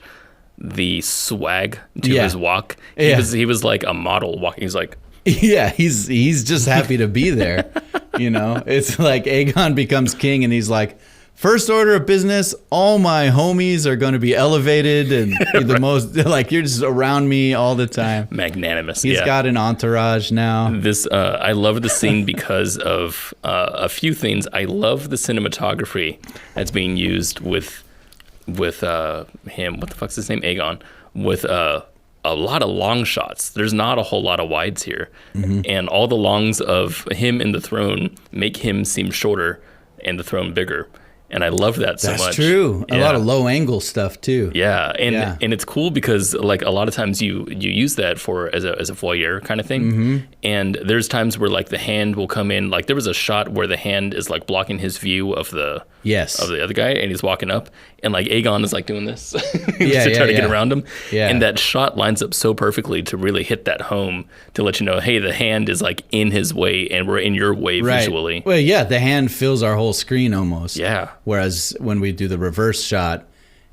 Speaker 2: the swag to his walk. He was like a model walking. He's like,
Speaker 1: yeah, he's just happy to be there. You know, it's like Aegon becomes king and he's like, first order of business, all my homies are going to be elevated and the most, like, you're just around me all the time.
Speaker 2: Magnanimous.
Speaker 1: He's got an entourage now.
Speaker 2: I love the scene because of a few things. I love the cinematography that's being used with him. What the fuck's his name? Aegon. With a lot of long shots. There's not a whole lot of wides here. Mm-hmm. And all the longs of him in the throne make him seem shorter and the throne bigger. And I love that so much.
Speaker 1: That's true. A lot of low angle stuff too.
Speaker 2: Yeah, and it's cool because like a lot of times you use that for as a voyeur kind of thing. Mm-hmm. And there's times where like the hand will come in. Like there was a shot where the hand is like blocking his view of the other guy, and he's walking up, and like Aegon is like doing this to try to get around him. Yeah. And that shot lines up so perfectly to really hit that home to let you know, hey, the hand is like in his way, and we're in your way visually.
Speaker 1: Well, yeah, the hand fills our whole screen almost.
Speaker 2: Yeah.
Speaker 1: Whereas when we do the reverse shot,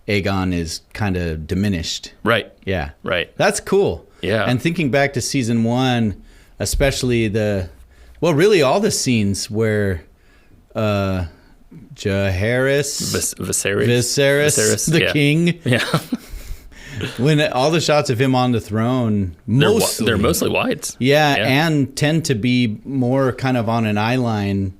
Speaker 1: Aegon is kind of diminished.
Speaker 2: Right.
Speaker 1: Yeah.
Speaker 2: Right.
Speaker 1: That's cool.
Speaker 2: Yeah.
Speaker 1: And thinking back to season 1, especially really all the scenes where Viserys, the king.
Speaker 2: Yeah.
Speaker 1: When all the shots of him on the throne,
Speaker 2: they're mostly wides.
Speaker 1: Yeah, and tend to be more kind of on an eye line.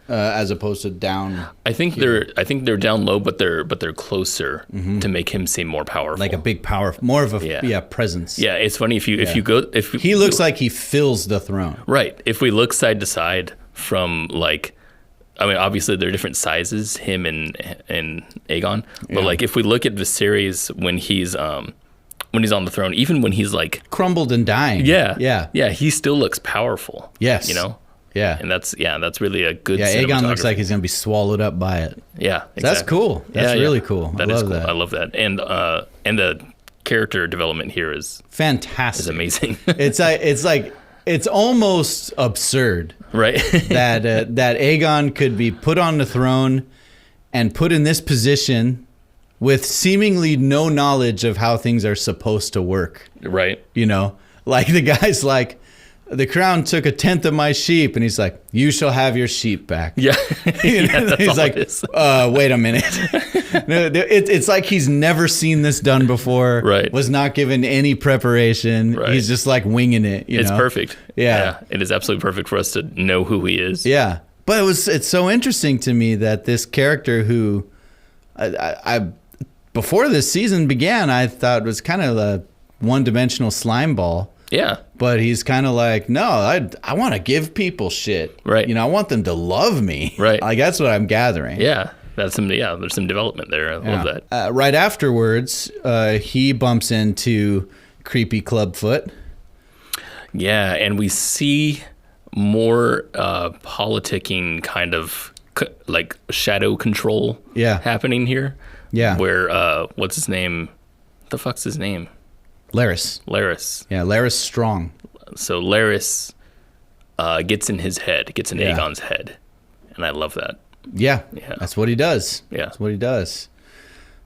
Speaker 1: As opposed to down.
Speaker 2: I think they're down low, but they're closer to make him seem more powerful.
Speaker 1: Like a big power, more of a presence.
Speaker 2: Yeah, it's funny if he
Speaker 1: looks like he fills the throne.
Speaker 2: Right. If we look side to side from like, I mean, obviously they're different sizes, him and Aegon. But like if we look at Viserys when he's on the throne, even when he's like
Speaker 1: crumbled and dying.
Speaker 2: Yeah, he still looks powerful.
Speaker 1: Yes.
Speaker 2: You know.
Speaker 1: Yeah.
Speaker 2: And that's really a good
Speaker 1: Aegon looks like he's going to be swallowed up by it.
Speaker 2: Yeah, exactly.
Speaker 1: That's cool. That's really cool. I love that.
Speaker 2: I love that. And character development here is
Speaker 1: fantastic.
Speaker 2: Amazing.
Speaker 1: It's almost absurd,
Speaker 2: right?
Speaker 1: that Aegon could be put on the throne and put in this position with seemingly no knowledge of how things are supposed to work.
Speaker 2: Right.
Speaker 1: You know, like the guy's like, the crown took 1/10 of my sheep, and he's like, you shall have your sheep back.
Speaker 2: Yeah.
Speaker 1: He's like, wait a minute. It's like he's never seen this done before.
Speaker 2: Right.
Speaker 1: Was not given any preparation.
Speaker 2: Right.
Speaker 1: He's just like winging it. It's
Speaker 2: perfect.
Speaker 1: Yeah.
Speaker 2: It is absolutely perfect for us to know who he is.
Speaker 1: Yeah. But it's so interesting to me that this character who I before this season began, I thought was kind of a one-dimensional slime ball.
Speaker 2: Yeah.
Speaker 1: But he's kind of like, no, I want to give people shit.
Speaker 2: Right.
Speaker 1: You know, I want them to love me.
Speaker 2: Right.
Speaker 1: Like, that's what I'm gathering.
Speaker 2: Yeah. There's some development there. I love that.
Speaker 1: Right afterwards, he bumps into creepy Clubfoot.
Speaker 2: Yeah. And we see more politicking kind of like shadow control happening here.
Speaker 1: Yeah.
Speaker 2: Where, what's his name? What the fuck's his name?
Speaker 1: Laris. Yeah, Laris Strong.
Speaker 2: So Laris gets in his head, gets in Aegon's head. And I love that.
Speaker 1: Yeah, that's what he does.
Speaker 2: Yeah.
Speaker 1: That's what he does.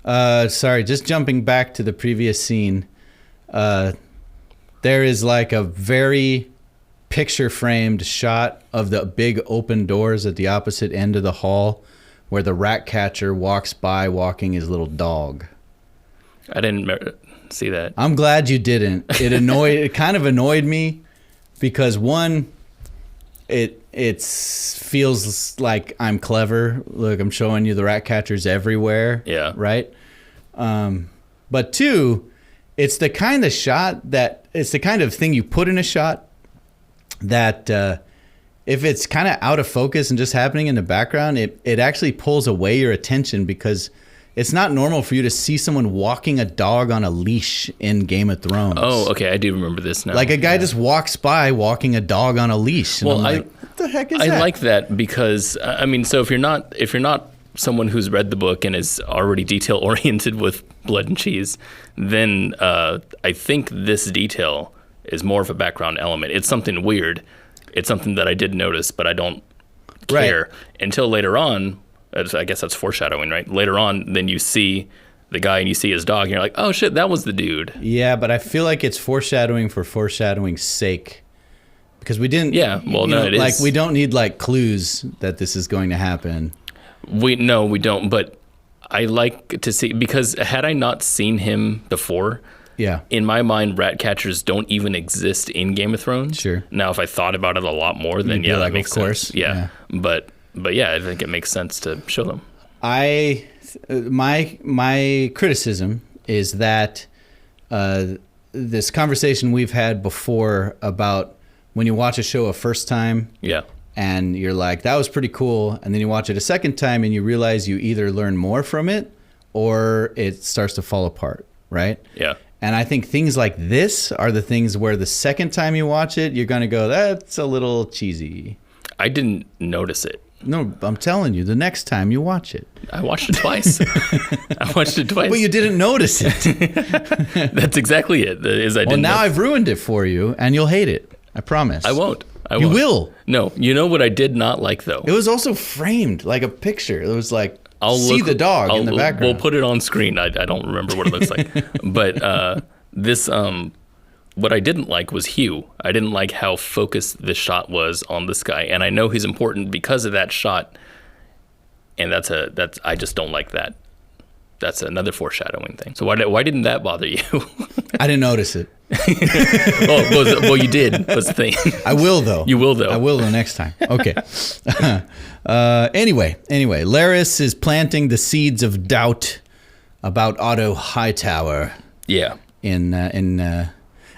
Speaker 1: Sorry, just jumping back to the previous scene. There is like a very picture-framed shot of the big open doors at the opposite end of the hall where the rat catcher walks by walking his little dog.
Speaker 2: I didn't see that.
Speaker 1: I'm glad you didn't. It kind of annoyed me because one, it feels like I'm clever. Look, I'm showing you the rat catchers everywhere.
Speaker 2: Yeah.
Speaker 1: Right. But two, it's the kind of thing you put in a shot that if it's kind of out of focus and just happening in the background, it actually pulls away your attention because it's not normal for you to see someone walking a dog on a leash in Game of Thrones.
Speaker 2: Oh, okay. I do remember this now.
Speaker 1: Like a guy just walks by walking a dog on a leash. And
Speaker 2: well,
Speaker 1: what the heck is that?
Speaker 2: I like that because, I mean, so if you're not someone who's read the book and is already detail oriented with Blood and Cheese, then I think this detail is more of a background element. It's something weird. It's something that I did notice, but I don't care until later on. I guess that's foreshadowing, right? Later on, then you see the guy and you see his dog, and you're like, oh shit, that was the dude.
Speaker 1: Yeah, but I feel like it's foreshadowing for foreshadowing's sake. Because we didn't...
Speaker 2: Yeah, well, no, it is.
Speaker 1: Like, we don't need, like, clues that this is going to happen.
Speaker 2: We don't, but I like to see... Because had I not seen him before...
Speaker 1: Yeah.
Speaker 2: In my mind, rat catchers don't even exist in Game of Thrones.
Speaker 1: Sure.
Speaker 2: Now, if I thought about it a lot more, then
Speaker 1: You'd be
Speaker 2: that makes sense. Yeah. But yeah, I think it makes sense to show them.
Speaker 1: My criticism is that this conversation we've had before about when you watch a show a first time.
Speaker 2: Yeah.
Speaker 1: And you're like, that was pretty cool. And then you watch it a second time and you realize you either learn more from it or it starts to fall apart. Right?
Speaker 2: Yeah.
Speaker 1: And I think things like this are the things where the second time you watch it, you're going to go, that's a little cheesy.
Speaker 2: I didn't notice it.
Speaker 1: No, I'm telling you, the next time you watch it.
Speaker 2: I watched it twice.
Speaker 1: But you didn't notice it.
Speaker 2: That's exactly it.
Speaker 1: Now I've ruined it for you, and you'll hate it. I promise.
Speaker 2: I won't.
Speaker 1: You will.
Speaker 2: No, you know what I did not like, though?
Speaker 1: It was also framed like a picture. It was like... see the dog in the background.
Speaker 2: We'll put it on screen. I don't remember what it looks like. But this, what I didn't like was Hugh. I didn't like how focused this shot was on this guy. And I know he's important because of that shot. And I just don't like that. That's another foreshadowing thing. So why didn't that bother you?
Speaker 1: I didn't notice it.
Speaker 2: Well, you did, was the thing.
Speaker 1: I will, though.
Speaker 2: You will, though.
Speaker 1: I will the next time. Okay. Anyway, Laris is planting the seeds of doubt about Otto Hightower.
Speaker 2: Yeah.
Speaker 1: And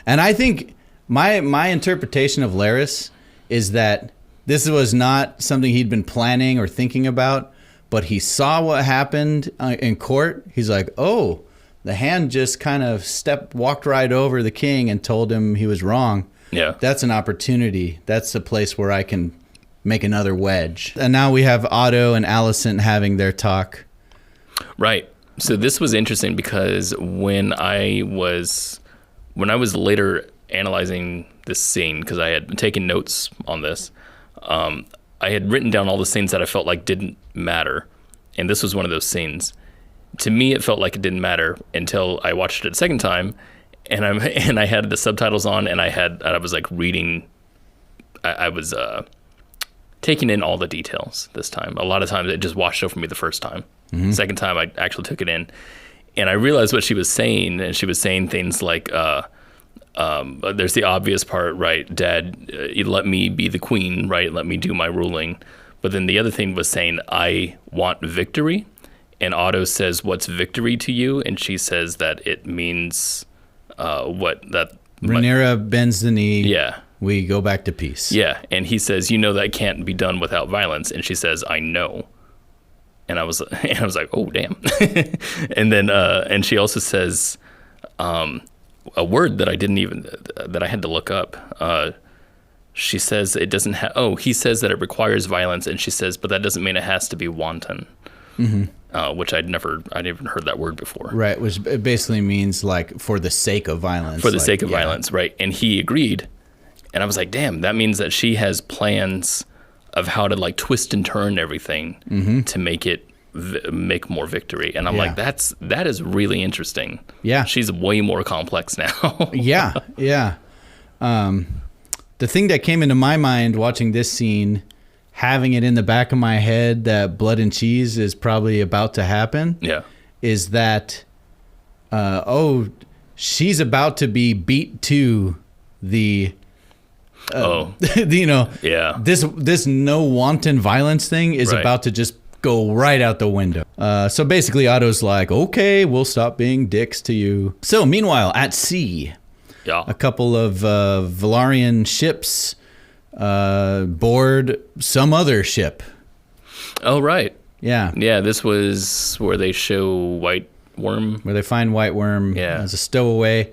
Speaker 1: I think my interpretation of Laris is that this was not something he'd been planning or thinking about, but he saw what happened in court. He's like, oh, the hand just kind of walked right over the king and told him he was wrong.
Speaker 2: Yeah.
Speaker 1: That's an opportunity. That's a place where I can make another wedge. And now we have Otto and Alicent having their talk.
Speaker 2: Right. So this was interesting because when I was later analyzing this scene, because I had taken notes on this, I had written down all the scenes that I felt like didn't matter, and this was one of those scenes. To me, it felt like it didn't matter until I watched it a second time, and I had the subtitles on, and I was like reading. I was taking in all the details this time. A lot of times it just washed over me the first time. Mm-hmm. Second time I actually took it in, and I realized what she was saying, and she was saying things like, there's the obvious part, right? Dad, you let me be the queen, right? Let me do my ruling. But then the other thing was saying, I want victory. And Otto says, what's victory to you? And she says that it means
Speaker 1: Rhaenyra bends the knee.
Speaker 2: Yeah.
Speaker 1: We go back to peace.
Speaker 2: Yeah. And he says, that can't be done without violence. And she says, I know. And I was like, oh, damn. And then, and she also says, a word that I had to look up. She says it doesn't have, he says that it requires violence. And she says, but that doesn't mean it has to be wanton. Mm-hmm. Which I'd never heard that word before.
Speaker 1: Right. Which basically means like for the sake of violence.
Speaker 2: For the sake of violence. Right. And he agreed. And I was like, damn, that means that she has plans of how to like twist and turn everything to make it make more victory. And I'm like, that is really interesting.
Speaker 1: Yeah.
Speaker 2: She's way more complex now.
Speaker 1: Yeah. The thing that came into my mind watching this scene, having it in the back of my head that blood and cheese is probably about to happen. Yeah. Is that, she's about to be beat to the, this no wanton violence thing is about to just go right out the window. So basically Otto's like, okay, we'll stop being dicks to you. So meanwhile, at sea, a couple of Velaryon ships board some other ship. Oh, right. Yeah. Yeah, this was where they show White Worm. Where they find White Worm as a stowaway.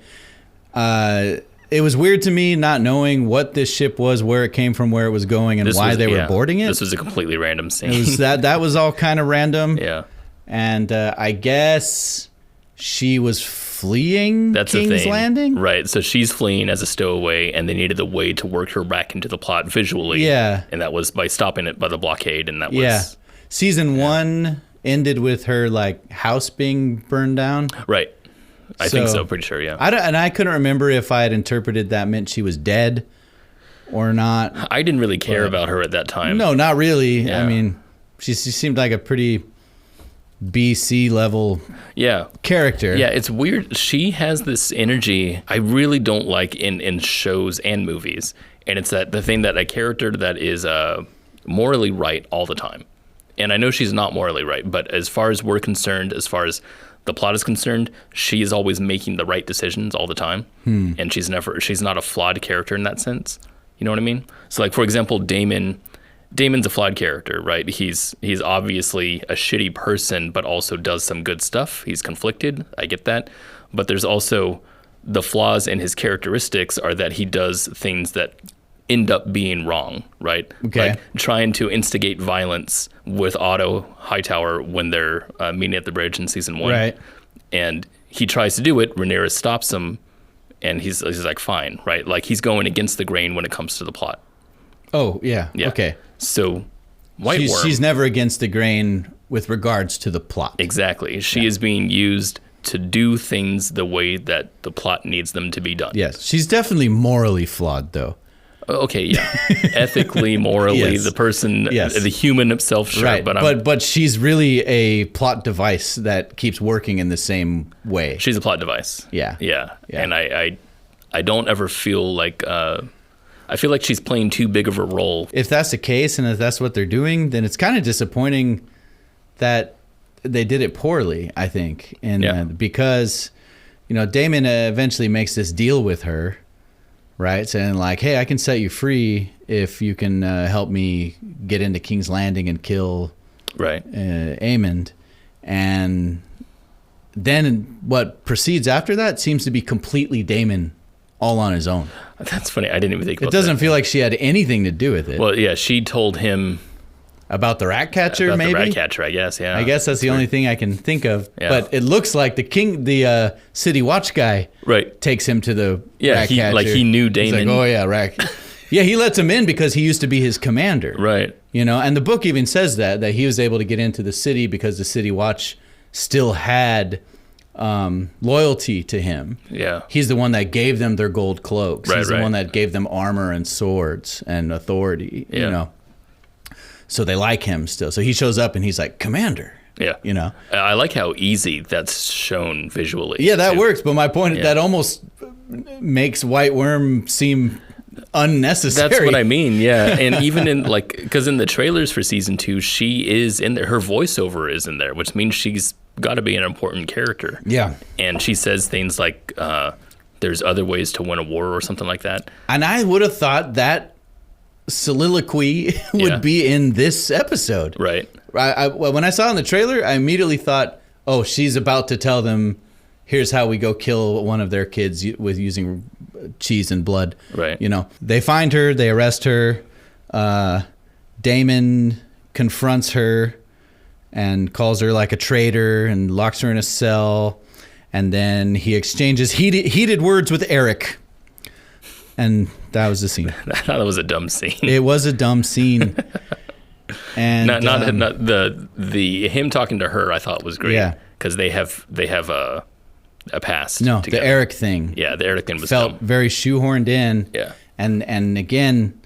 Speaker 1: It was weird to me not knowing what this ship was, where it came from, where it was going, and why they were boarding it.
Speaker 2: This was a completely random scene.
Speaker 1: It was that was all kind of random. Yeah. And I guess she was fleeing King's Landing? Right. So she's fleeing as a stowaway, and they needed a way to work her back into the plot visually. Yeah. And that was by stopping it by the blockade, and that was... Yeah. Season 1 ended with her, like, house being burned down. Right. I think so, pretty sure, yeah. I couldn't remember if I had interpreted that meant she was dead or not. I didn't really care about her at that time. No, not really. Yeah. I mean, she seemed like a pretty BC level character. Yeah, it's weird. She has this energy I really don't like in shows and movies. And it's that the thing that a character that is morally right all the time. And I know she's not morally right, but as far as we're concerned, as far as the plot is concerned, she is always making the right decisions all the time. And she's not a flawed character in that sense. You know what I mean? So like, for example, Daemon's a flawed character, right? He's obviously a shitty person, but also does some good stuff. He's conflicted. I get that. But there's also the flaws in his characteristics are that he does things that end up being wrong, right? Okay. Like trying to instigate violence with Otto Hightower when they're meeting at the bridge in season 1. Right. And he tries to do it. Rhaenyra stops him, and he's like, fine, right? Like he's going against the grain when it comes to the plot. Oh, yeah. Okay. So White Worm... She's never against the grain with regards to the plot. Exactly. She is being used to do things the way that the plot needs them to be done. Yes. She's definitely morally flawed, though. Okay, yeah. Ethically, morally, the person, the human himself, sure. Right. But she's really a plot device that keeps working in the same way. She's a plot device. Yeah. And I don't ever feel like... I feel like she's playing too big of a role. If that's the case, and if that's what they're doing, then it's kind of disappointing that they did it poorly, I think. And because, Daemon eventually makes this deal with her, right? Saying like, hey, I can set you free if you can help me get into King's Landing and kill Aemond. And then what proceeds after that seems to be completely Daemon all on his own. That's funny. I didn't even think about that. It doesn't feel like she had anything to do with it. Well, yeah, she told him About the rat catcher,
Speaker 2: About
Speaker 1: maybe?
Speaker 2: the rat catcher, I guess, yeah.
Speaker 1: I guess that's the only thing I can think of.
Speaker 2: Yeah.
Speaker 1: But it looks like the city watch guy takes him to the rat catcher.
Speaker 2: Like he knew Damon.
Speaker 1: He's like, oh yeah, rat. Yeah, he lets him in because he used to be his commander.
Speaker 2: Right.
Speaker 1: You know, and the book even says that he was able to get into the city because the city watch still had loyalty to him.
Speaker 2: Yeah.
Speaker 1: He's the one that gave them their gold cloaks.
Speaker 2: Right,
Speaker 1: He's the one that gave them armor and swords and authority, you know. So they like him still. So he shows up and he's like, Commander.
Speaker 2: Yeah.
Speaker 1: You know.
Speaker 2: I like how easy that's shown visually.
Speaker 1: Yeah, that works. But my point is that almost makes White Worm seem unnecessary.
Speaker 2: That's what I mean, yeah. And even in, like, because in the trailers for season 2, she is in there. Her voiceover is in there, which means she's got to be an important character.
Speaker 1: Yeah.
Speaker 2: And she says things like, there's other ways to win a war or something like that.
Speaker 1: And I would have thought that soliloquy would be in this episode.
Speaker 2: Right.
Speaker 1: Well, when I saw it in the trailer, I immediately thought, oh, she's about to tell them, here's how we go kill one of their kids with using cheese and blood.
Speaker 2: Right.
Speaker 1: You know, they find her, they arrest her. Damon confronts her and calls her like a traitor and locks her in a cell. And then he exchanges heated words with Eric. And that was the scene.
Speaker 2: I thought it was a dumb scene.
Speaker 1: It was a dumb scene. And
Speaker 2: not the him talking to her I thought was great. Yeah. Because they have a past.
Speaker 1: No,
Speaker 2: together.
Speaker 1: The Eric thing.
Speaker 2: Yeah, the Eric thing was
Speaker 1: felt
Speaker 2: dumb.
Speaker 1: very shoehorned in.
Speaker 2: Yeah.
Speaker 1: And again,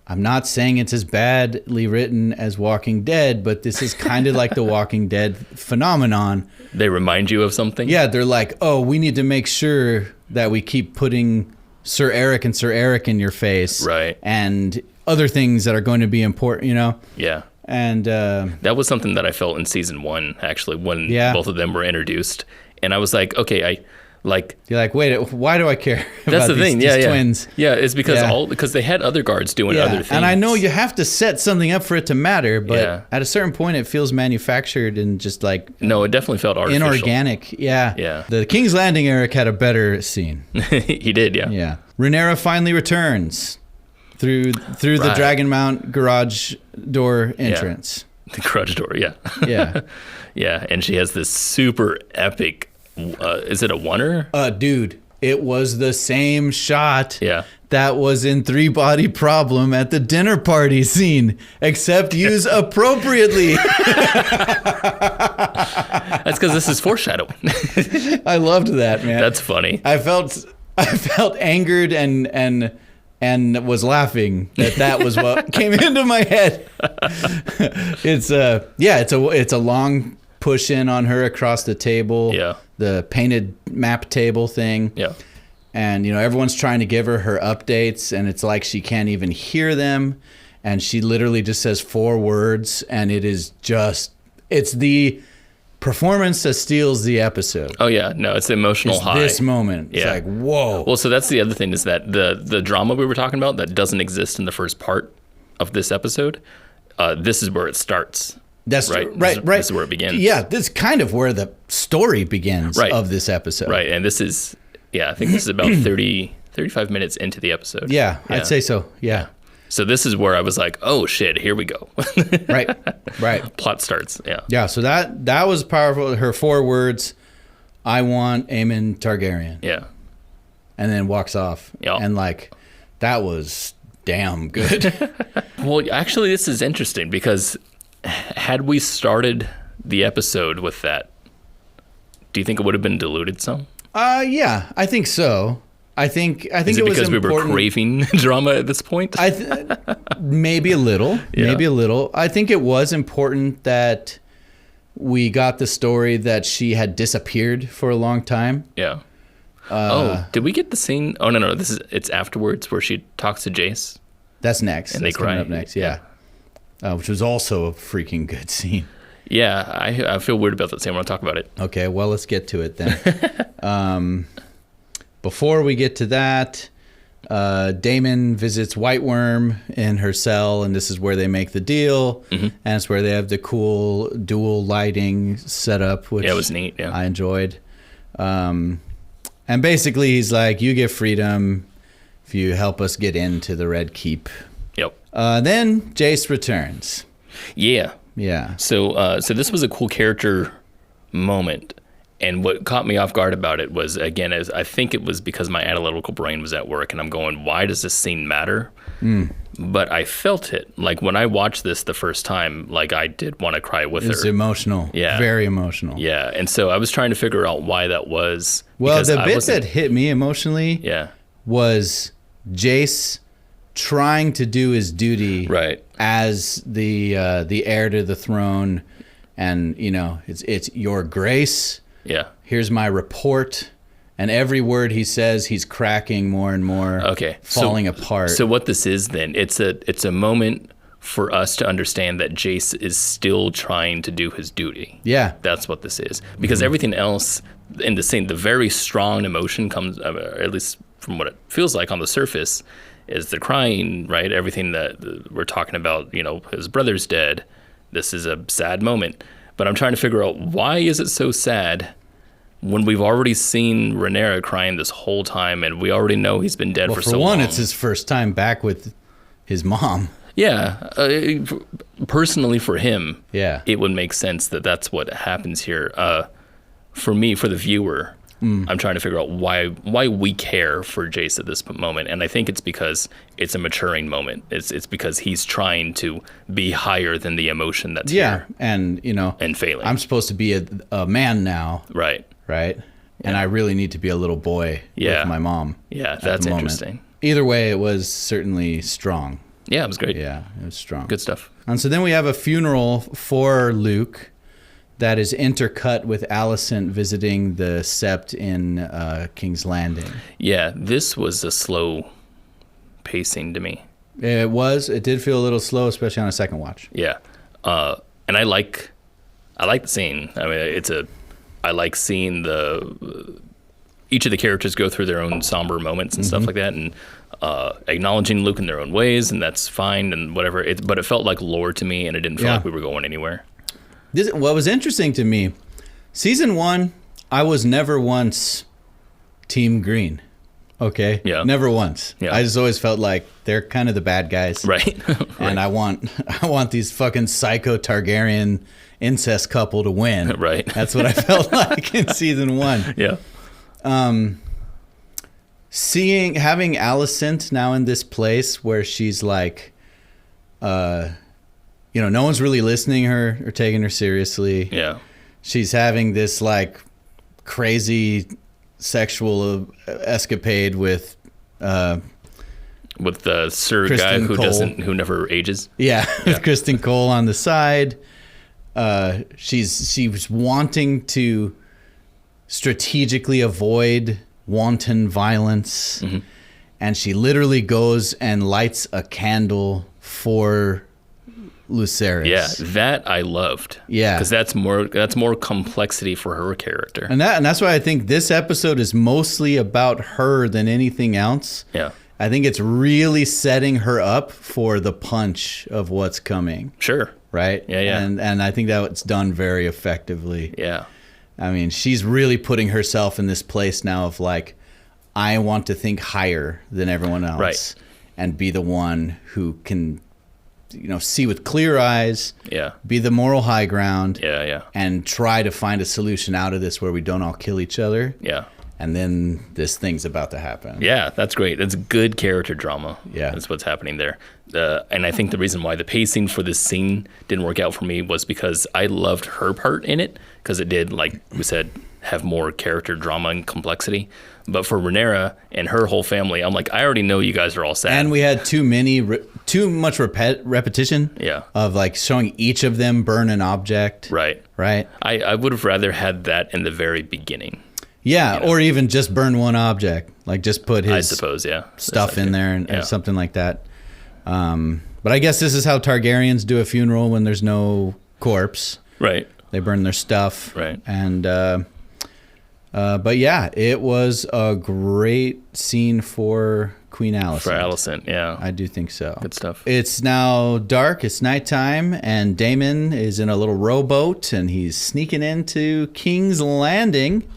Speaker 1: I'm not saying it's as badly written as Walking Dead, but this is kind of like the Walking Dead phenomenon.
Speaker 2: They remind you of something?
Speaker 1: Yeah, they're like, oh, we need to make sure that we keep putting Sir Eric and Sir Eric in your face.
Speaker 2: Right.
Speaker 1: And other things that are going to be important, you know?
Speaker 2: Yeah.
Speaker 1: And
Speaker 2: that was something that I felt in season 1, actually, when both of them were introduced. And I was like, okay, you're
Speaker 1: like, wait, why do I care
Speaker 2: that's
Speaker 1: about these twins?
Speaker 2: Yeah, it's because they had other guards doing other things.
Speaker 1: And I know you have to set something up for it to matter, but at a certain point it feels manufactured and just like...
Speaker 2: No, it definitely felt artificial.
Speaker 1: Inorganic, yeah.
Speaker 2: Yeah.
Speaker 1: The King's Landing Eric had a better scene.
Speaker 2: He did, yeah.
Speaker 1: Yeah. Rhaenyra finally returns through the Dragon Mount garage door entrance.
Speaker 2: Yeah. The garage door, yeah.
Speaker 1: Yeah.
Speaker 2: Yeah, and she has this super epic... is it a oneer?
Speaker 1: Dude, it was the same shot that was in Three Body Problem at the dinner party scene, except used appropriately.
Speaker 2: That's because this is foreshadowing.
Speaker 1: I loved that, man.
Speaker 2: That's funny.
Speaker 1: I felt angered and was laughing that was what came into my head. It's a long push in on her across the table.
Speaker 2: Yeah.
Speaker 1: The painted map table thing.
Speaker 2: Yeah.
Speaker 1: And, you know, everyone's trying to give her updates, and it's like she can't even hear them. And she literally just says 4 words, and it's the performance that steals the episode.
Speaker 2: Oh, yeah. No, it's the emotional high.
Speaker 1: This moment. It's like, whoa.
Speaker 2: Well, so that's the other thing is that the drama we were talking about that doesn't exist in the first part of this episode, this is where it starts.
Speaker 1: That's right.
Speaker 2: This is where it begins.
Speaker 1: Yeah, this is kind of where the story begins of this episode.
Speaker 2: Right, and this is, I think this is about 35 minutes into the episode.
Speaker 1: Yeah, I'd say so, yeah.
Speaker 2: So this is where I was like, oh, shit, here we go.
Speaker 1: Right.
Speaker 2: Plot starts, yeah.
Speaker 1: Yeah, so that was powerful. Her 4 words, I want Aemon Targaryen.
Speaker 2: Yeah.
Speaker 1: And then walks off.
Speaker 2: Yeah.
Speaker 1: And, like, that was damn good.
Speaker 2: Well, actually, this is interesting because... had we started the episode with that, do you think it would have been diluted some?
Speaker 1: Yeah, I think so. I think it was
Speaker 2: because we were craving drama at this point?
Speaker 1: Maybe a little.
Speaker 2: Yeah.
Speaker 1: Maybe a little. I think it was important that we got the story that she had disappeared for a long time.
Speaker 2: Yeah. Did we get the scene? Oh, no. It's afterwards where she talks to Jace.
Speaker 1: That's next.
Speaker 2: And
Speaker 1: that's
Speaker 2: they cry.
Speaker 1: coming up next, yeah. Which was also a freaking good scene.
Speaker 2: Yeah, I feel weird about that scene. I want to talk about it.
Speaker 1: Okay, well, let's get to it then. Before we get to that, Damon visits White Worm in her cell, and this is where they make the deal. Mm-hmm. And it's where they have the cool dual lighting setup, which
Speaker 2: it was neat. Yeah.
Speaker 1: I enjoyed. And basically, he's like, you get freedom if you help us get into the Red Keep.
Speaker 2: Yep.
Speaker 1: Then Jace returns.
Speaker 2: Yeah.
Speaker 1: Yeah.
Speaker 2: So this was a cool character moment. And what caught me off guard about it was, again, I think it was because my analytical brain was at work and I'm going, why does this scene matter? But I felt it. Like when I watched this the first time, like I did want to cry with her.
Speaker 1: It's emotional.
Speaker 2: Yeah.
Speaker 1: Very emotional.
Speaker 2: Yeah. And so I was trying to figure out why that was.
Speaker 1: Well, the bit that hit me emotionally was Jace trying to do his duty as the heir to the throne. And, you know, it's your grace.
Speaker 2: Yeah.
Speaker 1: Here's my report. And every word he says, he's cracking more and more.
Speaker 2: Okay.
Speaker 1: Falling apart.
Speaker 2: So what this is then, it's a moment for us to understand that Jace is still trying to do his duty.
Speaker 1: Yeah.
Speaker 2: That's what this is. Because everything else in the scene, the very strong emotion comes, at least from what it feels like on the surface, is the crying, right? Everything that we're talking about, you know, his brother's dead. This is a sad moment. But I'm trying to figure out, why is it so sad when we've already seen Rhaenyra crying this whole time and we already know he's been dead for so long?
Speaker 1: For one, it's his first time back with his mom.
Speaker 2: Yeah. Personally for him,
Speaker 1: yeah,
Speaker 2: it would make sense that that's what happens here. For me, for the viewer, I'm trying to figure out why we care for Jace at this moment. And I think it's because it's a maturing moment. It's because he's trying to be higher than the emotion that's here.
Speaker 1: And, you know,
Speaker 2: and failing.
Speaker 1: I'm supposed to be a man now.
Speaker 2: Right.
Speaker 1: And I really need to be a little boy with my mom.
Speaker 2: Yeah, that's interesting.
Speaker 1: Either way, it was certainly strong.
Speaker 2: Yeah, it was great.
Speaker 1: Yeah, it was strong.
Speaker 2: Good stuff.
Speaker 1: And so then we have a funeral for Luke that is intercut with Alicent visiting the Sept in King's Landing.
Speaker 2: Yeah, this was a slow pacing to me.
Speaker 1: It was. It did feel a little slow, especially on a second watch.
Speaker 2: Yeah, and I like the scene. I mean, I like seeing each of the characters go through their own somber moments and stuff like that, and acknowledging Luke in their own ways, and that's fine and whatever. But it felt like lore to me, and it didn't feel like we were going anywhere.
Speaker 1: What was interesting to me, season 1, I was never once Team Green. Okay?
Speaker 2: Yeah.
Speaker 1: Never once.
Speaker 2: Yeah.
Speaker 1: I just always felt like they're kind of the bad guys.
Speaker 2: Right.
Speaker 1: And I want these fucking psycho Targaryen incest couple to win.
Speaker 2: Right.
Speaker 1: That's what I felt like in season 1.
Speaker 2: Yeah.
Speaker 1: Having Alicent now in this place where she's like, you know, no one's really listening to her or taking her seriously.
Speaker 2: Yeah.
Speaker 1: She's having this like crazy sexual escapade with
Speaker 2: the Sir
Speaker 1: Kristen
Speaker 2: guy
Speaker 1: Cole.
Speaker 2: who never ages.
Speaker 1: Yeah, with Kristen Cole on the side. She was wanting to strategically avoid wanton violence, and she literally goes and lights a candle for Lucerys.
Speaker 2: Yeah, that I loved.
Speaker 1: Yeah,
Speaker 2: because that's more complexity for her character.
Speaker 1: And that's why I think this episode is mostly about her than anything else.
Speaker 2: Yeah,
Speaker 1: I think it's really setting her up for the punch of what's coming.
Speaker 2: Sure.
Speaker 1: Right?
Speaker 2: Yeah.
Speaker 1: And I think that it's done very effectively.
Speaker 2: Yeah.
Speaker 1: I mean, she's really putting herself in this place now of like, I want to think higher than everyone else.
Speaker 2: Right.
Speaker 1: And be the one who can, you know, see with clear eyes.
Speaker 2: Yeah.
Speaker 1: Be the moral high ground.
Speaker 2: Yeah.
Speaker 1: And try to find a solution out of this where we don't all kill each other.
Speaker 2: Yeah.
Speaker 1: And then this thing's about to happen.
Speaker 2: Yeah, that's great. That's good character drama.
Speaker 1: Yeah.
Speaker 2: That's what's happening there. And I think the reason why the pacing for this scene didn't work out for me was because I loved her part in it, because it did, like we said, have more character drama and complexity. But for Rhaenyra and her whole family, I'm like, I already know you guys are all sad.
Speaker 1: And we had too much repetition.
Speaker 2: Yeah.
Speaker 1: Of like showing each of them burn an object.
Speaker 2: Right. I would have rather had that in the very beginning.
Speaker 1: Yeah, you know? Or even just burn one object, like just put his
Speaker 2: I suppose,
Speaker 1: stuff in there and something like that. But I guess this is how Targaryens do a funeral when there's no corpse.
Speaker 2: Right.
Speaker 1: They burn their stuff.
Speaker 2: Right.
Speaker 1: And but yeah, it was a great scene for Queen Alicent.
Speaker 2: For Alicent, yeah.
Speaker 1: I do think so.
Speaker 2: Good stuff.
Speaker 1: It's now dark, it's nighttime, and Daemon is in a little rowboat and he's sneaking into King's Landing.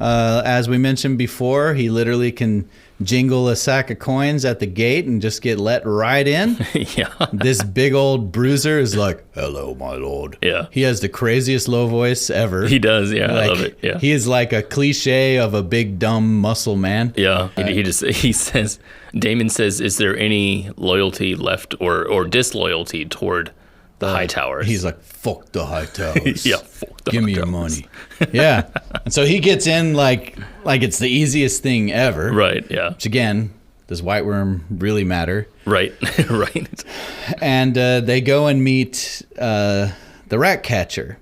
Speaker 1: As we mentioned before, he literally can jingle a sack of coins at the gate and just get let right in.
Speaker 2: Yeah.
Speaker 1: This big old bruiser is like, "Hello, my lord."
Speaker 2: Yeah.
Speaker 1: He has the craziest low voice ever.
Speaker 2: He does. Yeah.
Speaker 1: Like,
Speaker 2: I love it. Yeah.
Speaker 1: He is like a cliche of a big, dumb muscle man.
Speaker 2: Yeah. He says, Damon says, is there any loyalty left or disloyalty toward the Hightowers?
Speaker 1: He's like, "Fuck the Hightowers."
Speaker 2: Yeah. Fuck the
Speaker 1: Give me your
Speaker 2: Hightowers.
Speaker 1: money. Yeah. And so he gets in like it's the easiest thing ever.
Speaker 2: Right. Yeah.
Speaker 1: Which again, does White Worm really matter?
Speaker 2: Right. Right.
Speaker 1: And they go and meet the rat catcher.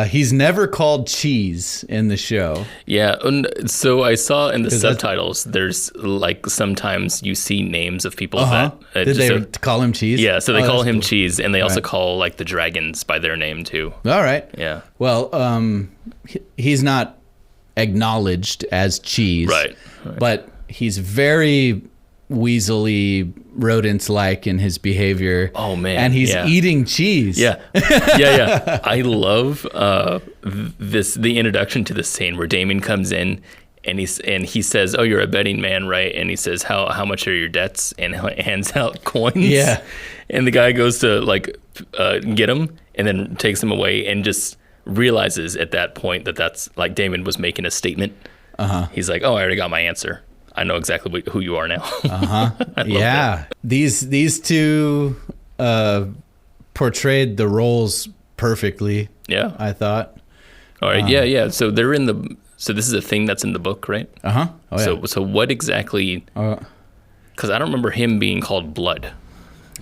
Speaker 1: He's never called Cheese in the show.
Speaker 2: Yeah, and so I saw in the subtitles, there's like sometimes you see names of people that...
Speaker 1: Did they call him Cheese?
Speaker 2: Yeah, so they call him
Speaker 1: cool.
Speaker 2: Cheese, and they also call like the dragons by their name too.
Speaker 1: All right.
Speaker 2: Yeah.
Speaker 1: Well, he's not acknowledged as Cheese.
Speaker 2: Right.
Speaker 1: But he's very weaselly, rodent-like in his behavior.
Speaker 2: Oh, man.
Speaker 1: And he's eating cheese.
Speaker 2: Yeah. Yeah. I love the introduction to this scene where Damon comes in and he says, "Oh, you're a betting man, right?" And he says, "How much are your debts?" And hands out coins.
Speaker 1: Yeah.
Speaker 2: And the guy goes to like get him and then takes him away and just realizes at that point that that's like Damon was making a statement. He's like, "Oh, I already got my answer. I know exactly who you are now."
Speaker 1: Yeah.
Speaker 2: That.
Speaker 1: These two portrayed the roles perfectly.
Speaker 2: Yeah.
Speaker 1: I thought.
Speaker 2: All right. Yeah. So they're in the. So this is a thing that's in the book, right?
Speaker 1: Oh, yeah.
Speaker 2: So what exactly? Because I don't remember him being called Blood.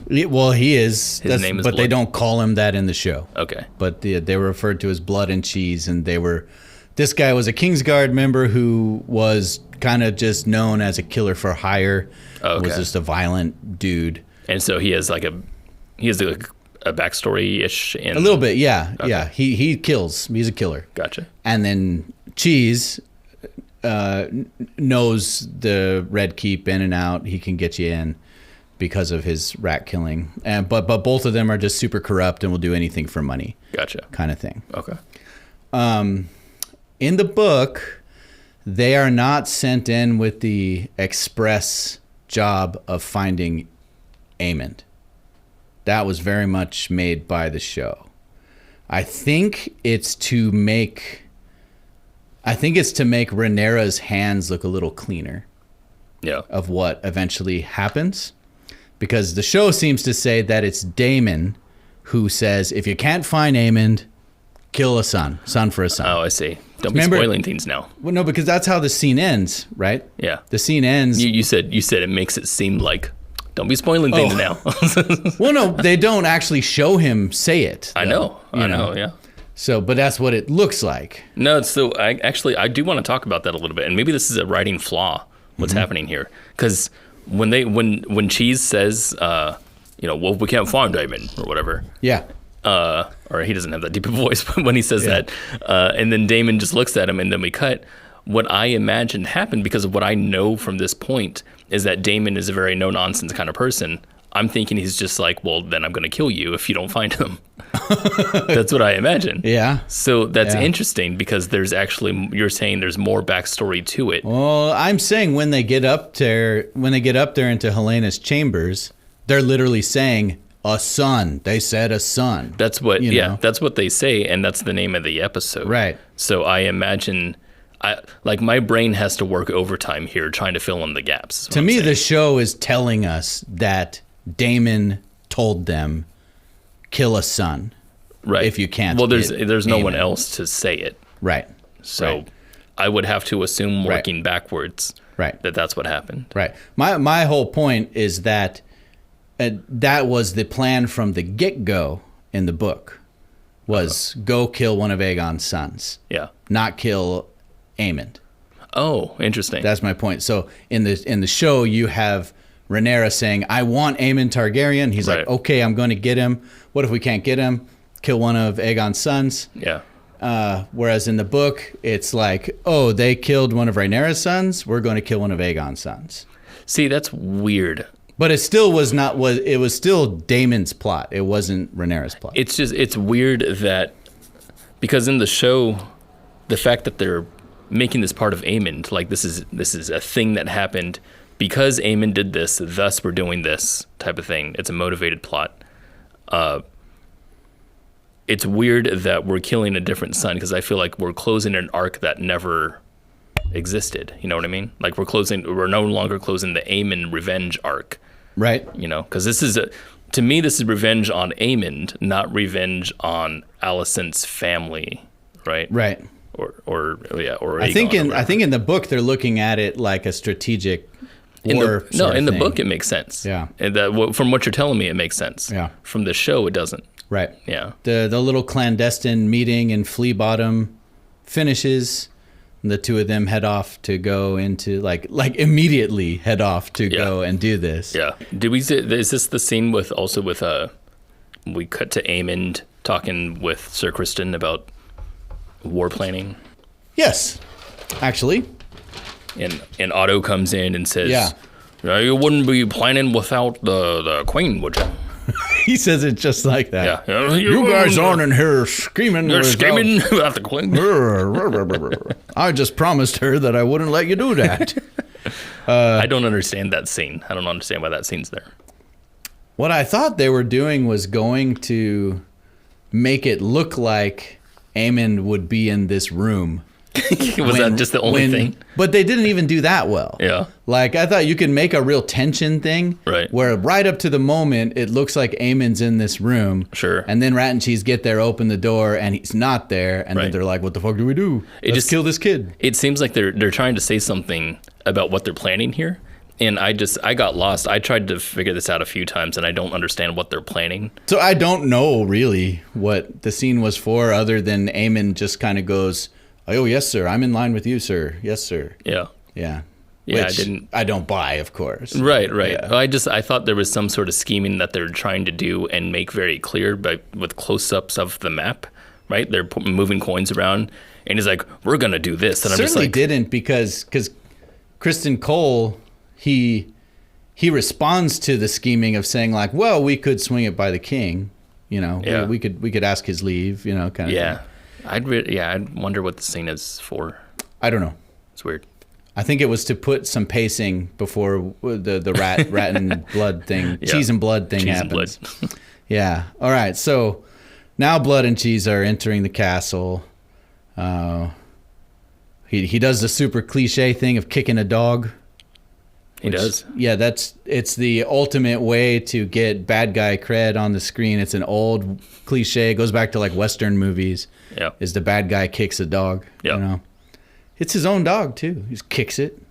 Speaker 1: Well, he is.
Speaker 2: His name is
Speaker 1: but
Speaker 2: Blood.
Speaker 1: they don't call him that in the show.
Speaker 2: Okay.
Speaker 1: But they were referred to as Blood and Cheese, and they were. This guy was a Kingsguard member who was kind of just known as a killer for hire.
Speaker 2: Okay.
Speaker 1: Was just a violent dude.
Speaker 2: And so he has a backstory-ish.
Speaker 1: A little bit, yeah. Okay. Yeah. He kills. He's a killer.
Speaker 2: Gotcha.
Speaker 1: And then Cheese knows the Red Keep in and out. He can get you in because of his rat killing. But both of them are just super corrupt and will do anything for money.
Speaker 2: Gotcha.
Speaker 1: Kind of thing.
Speaker 2: Okay.
Speaker 1: In the book, they are not sent in with the express job of finding Aemond. That was very much made by the show. I think it's to make Rhaenyra's hands look a little cleaner.
Speaker 2: Yeah.
Speaker 1: Of what eventually happens. Because the show seems to say that it's Daemon who says, if you can't find Aemond, kill a son for a son.
Speaker 2: Oh, I see. Don't be spoiling things now.
Speaker 1: Well, no, because that's how the scene ends, right?
Speaker 2: Yeah.
Speaker 1: The scene ends.
Speaker 2: You said it makes it seem like, don't be spoiling things now.
Speaker 1: Well, no, they don't actually show him say it.
Speaker 2: I know. Yeah.
Speaker 1: So, but that's what it looks like.
Speaker 2: No, so I do want to talk about that a little bit, and maybe this is a writing flaw. What's happening here? Because when Cheese says, well, we can't find Damon or whatever.
Speaker 1: Yeah.
Speaker 2: Or he doesn't have that deep of a voice, but when he says that, and then Damon just looks at him, and then we cut. What I imagined happened, because of what I know from this point, is that Damon is a very no-nonsense kind of person. I'm thinking he's just like, well, then I'm going to kill you if you don't find him. That's what I imagine.
Speaker 1: Yeah.
Speaker 2: So that's interesting, because you're saying there's more backstory to it.
Speaker 1: Well, I'm saying when they get up there into Helena's chambers, they're literally saying, a son. They said a son.
Speaker 2: That's what, that's what they say, and that's the name of the episode.
Speaker 1: Right.
Speaker 2: So I imagine, my brain has to work overtime here trying to fill in the gaps.
Speaker 1: To me, the show is telling us that Daemon told them, kill a son.
Speaker 2: Right.
Speaker 1: If you can't.
Speaker 2: Well, there's no one else to say it.
Speaker 1: Right.
Speaker 2: So I would have to assume, working backwards, that that's what happened.
Speaker 1: Right. My whole point is that that was the plan from the get-go in the book, was go kill one of Aegon's sons. Yeah. Not kill Aemond.
Speaker 2: Oh, interesting.
Speaker 1: That's my point. So in the show, you have Rhaenyra saying, I want Aemond Targaryen. He's like, okay, I'm going to get him. What if we can't get him? Kill one of Aegon's sons. Yeah. Whereas in the book, it's like, oh, they killed one of Rhaenyra's sons. We're going to kill one of Aegon's sons.
Speaker 2: See, that's weird.
Speaker 1: But it still was not. It was still Daemon's plot. It wasn't Rhaenyra's plot.
Speaker 2: It's weird that, because in the show, the fact that they're making this part of Aemon. Like this is a thing that happened because Aemon did this, thus we're doing this type of thing. It's a motivated plot. It's weird that we're killing a different son because I feel like we're closing an arc that never existed. You know what I mean? Like we're no longer closing the Aemon revenge arc.
Speaker 1: Right.
Speaker 2: You know, because to me, this is revenge on Aemon, not revenge on Alicent's family, right?
Speaker 1: Or
Speaker 2: Aegon,
Speaker 1: I think in the book they're looking at it like a strategic war.
Speaker 2: In the book it makes sense.
Speaker 1: Yeah.
Speaker 2: And from what you're telling me, it makes sense.
Speaker 1: Yeah.
Speaker 2: From the show, it doesn't.
Speaker 1: Right.
Speaker 2: Yeah.
Speaker 1: The little clandestine meeting in Flea Bottom finishes. And the two of them head off to go into like immediately head off to go and do this.
Speaker 2: Yeah. Is this the scene with we cut to Aemon talking with Sir Criston about war planning?
Speaker 1: Yes, actually.
Speaker 2: And Otto comes in and says,
Speaker 1: Yeah.
Speaker 2: You wouldn't be planning without the queen, would you?
Speaker 1: He says it just like that.
Speaker 2: Yeah.
Speaker 1: You guys aren't in here screaming.
Speaker 2: You're screaming about the queen.
Speaker 1: I just promised her that I wouldn't let you do that.
Speaker 2: I don't understand that scene. I don't understand why that scene's there.
Speaker 1: What I thought they were doing was going to make it look like Aemon would be in this room.
Speaker 2: That just the only thing?
Speaker 1: But they didn't even do that well.
Speaker 2: Yeah.
Speaker 1: Like, I thought you could make a real tension thing.
Speaker 2: Right.
Speaker 1: Where right up to the moment, it looks like Aemon's in this room.
Speaker 2: Sure.
Speaker 1: And then Rat and Cheese get there, open the door, and he's not there. And then they're like, what the fuck do we do? Let's kill this kid.
Speaker 2: It seems like they're trying to say something about what they're planning here. And I got lost. I tried to figure this out a few times, and I don't understand what they're planning.
Speaker 1: So I don't know, really, what the scene was for, other than Aemon just kind of goes... Oh, yes, sir. I'm in line with you, sir. Yes, sir.
Speaker 2: Yeah.
Speaker 1: Yeah.
Speaker 2: Yeah,
Speaker 1: Which I don't buy, of course.
Speaker 2: Right.
Speaker 1: Yeah.
Speaker 2: Well, I thought there was some sort of scheming that they're trying to do and make very clear, but with close-ups of the map, right? They're moving coins around, and he's like, "We're gonna do this," and I'm just like,
Speaker 1: didn't because Kristen Cole, he responds to the scheming of saying like, "Well, we could swing it by the king, you know.
Speaker 2: Yeah.
Speaker 1: We could ask his leave, you know, kind of."
Speaker 2: Yeah.
Speaker 1: Thing.
Speaker 2: I'd wonder what the scene is for.
Speaker 1: I don't know.
Speaker 2: It's weird.
Speaker 1: I think it was to put some pacing before the rat and blood thing, cheese and blood thing happens.
Speaker 2: And blood.
Speaker 1: Yeah. All right. So now Blood and Cheese are entering the castle. He does the super cliche thing of kicking a dog.
Speaker 2: He does.
Speaker 1: Yeah, it's the ultimate way to get bad guy cred on the screen. It's an old cliche. It goes back to like Western movies.
Speaker 2: Yeah.
Speaker 1: Is the bad guy kicks a dog.
Speaker 2: Yeah.
Speaker 1: You know? It's his own dog too. He just kicks it.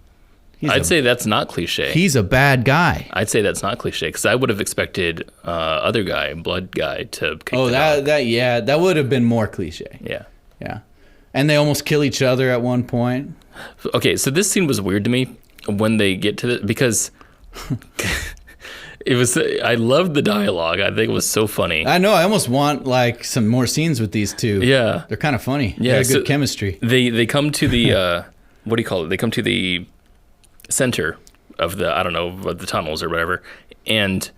Speaker 2: I'd say that's not cliche.
Speaker 1: He's a bad guy.
Speaker 2: I'd say that's not cliche because I would have expected other guy, blood guy, to kick the dog.
Speaker 1: that would have been more cliche.
Speaker 2: Yeah.
Speaker 1: Yeah. And they almost kill each other at one point.
Speaker 2: Okay, so this scene was weird to me when they get to it because it was. I loved the dialogue. I think it was so funny.
Speaker 1: I know. I almost want like some more scenes with these two.
Speaker 2: Yeah,
Speaker 1: they're kind of funny.
Speaker 2: Yeah,
Speaker 1: they have good chemistry.
Speaker 2: They come to the what do you call it? They come to the center of the of the tunnels or whatever, and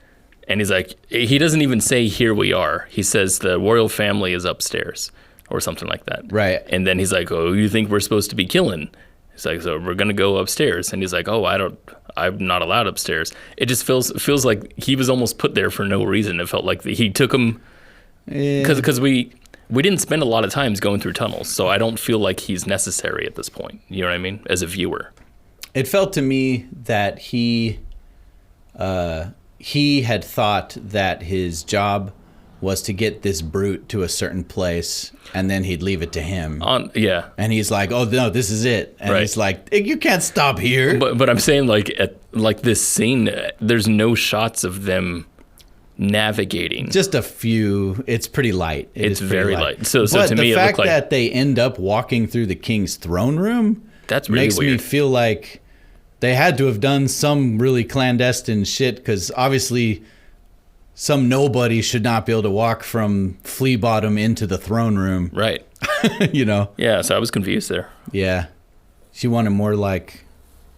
Speaker 2: he's like, he doesn't even say here we are. He says the royal family is upstairs or something like that.
Speaker 1: Right.
Speaker 2: And then he's like, oh, you think we're supposed to be killing? He's like, so we're gonna go upstairs, and he's like, oh, I'm not allowed upstairs. It just feels like he was almost put there for no reason. It felt like he took him because we didn't spend a lot of times going through tunnels, so I don't feel like he's necessary at this point. You know what I mean? As a viewer,
Speaker 1: it felt to me that he had thought that his job was to get this brute to a certain place, and then he'd leave it to him.
Speaker 2: Yeah.
Speaker 1: And he's like, "Oh no, this is it." And he's like, "You can't stop here."
Speaker 2: But I'm saying like this scene, there's no shots of them navigating.
Speaker 1: Just a few. It's pretty light.
Speaker 2: It's very light. So
Speaker 1: but
Speaker 2: to me,
Speaker 1: the
Speaker 2: it
Speaker 1: fact
Speaker 2: looked like
Speaker 1: that they end up walking through the king's throne room
Speaker 2: that's really
Speaker 1: makes
Speaker 2: weird.
Speaker 1: me feel like they had to have done some really clandestine shit, because obviously some nobody should not be able to walk from Flea Bottom into the throne room.
Speaker 2: Right.
Speaker 1: You know?
Speaker 2: Yeah, so I was confused there.
Speaker 1: Yeah. She wanted more like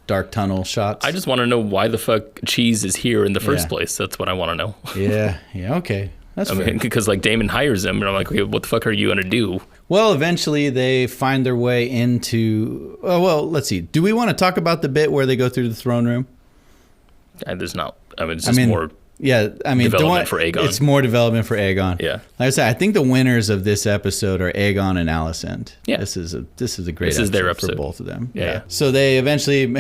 Speaker 1: dark tunnel shots.
Speaker 2: I just want to know why the fuck Cheese is here in the first place. That's what I want to know.
Speaker 1: Yeah, okay. That's fair.
Speaker 2: Because like Damon hires him, and I'm like, okay, what the fuck are you going to do
Speaker 1: Well, eventually they find their way into. Oh, well, let's see. Do we want to talk about the bit where they go through the throne room?
Speaker 2: There's not. I mean, it's just more.
Speaker 1: Yeah, I mean,
Speaker 2: development for Aegon.
Speaker 1: It's more development for Aegon.
Speaker 2: Yeah,
Speaker 1: like I said, I think the winners of this episode are Aegon and Alicent.
Speaker 2: Yeah,
Speaker 1: this is a great.
Speaker 2: This is their episode
Speaker 1: for both of them.
Speaker 2: Yeah.
Speaker 1: So they eventually,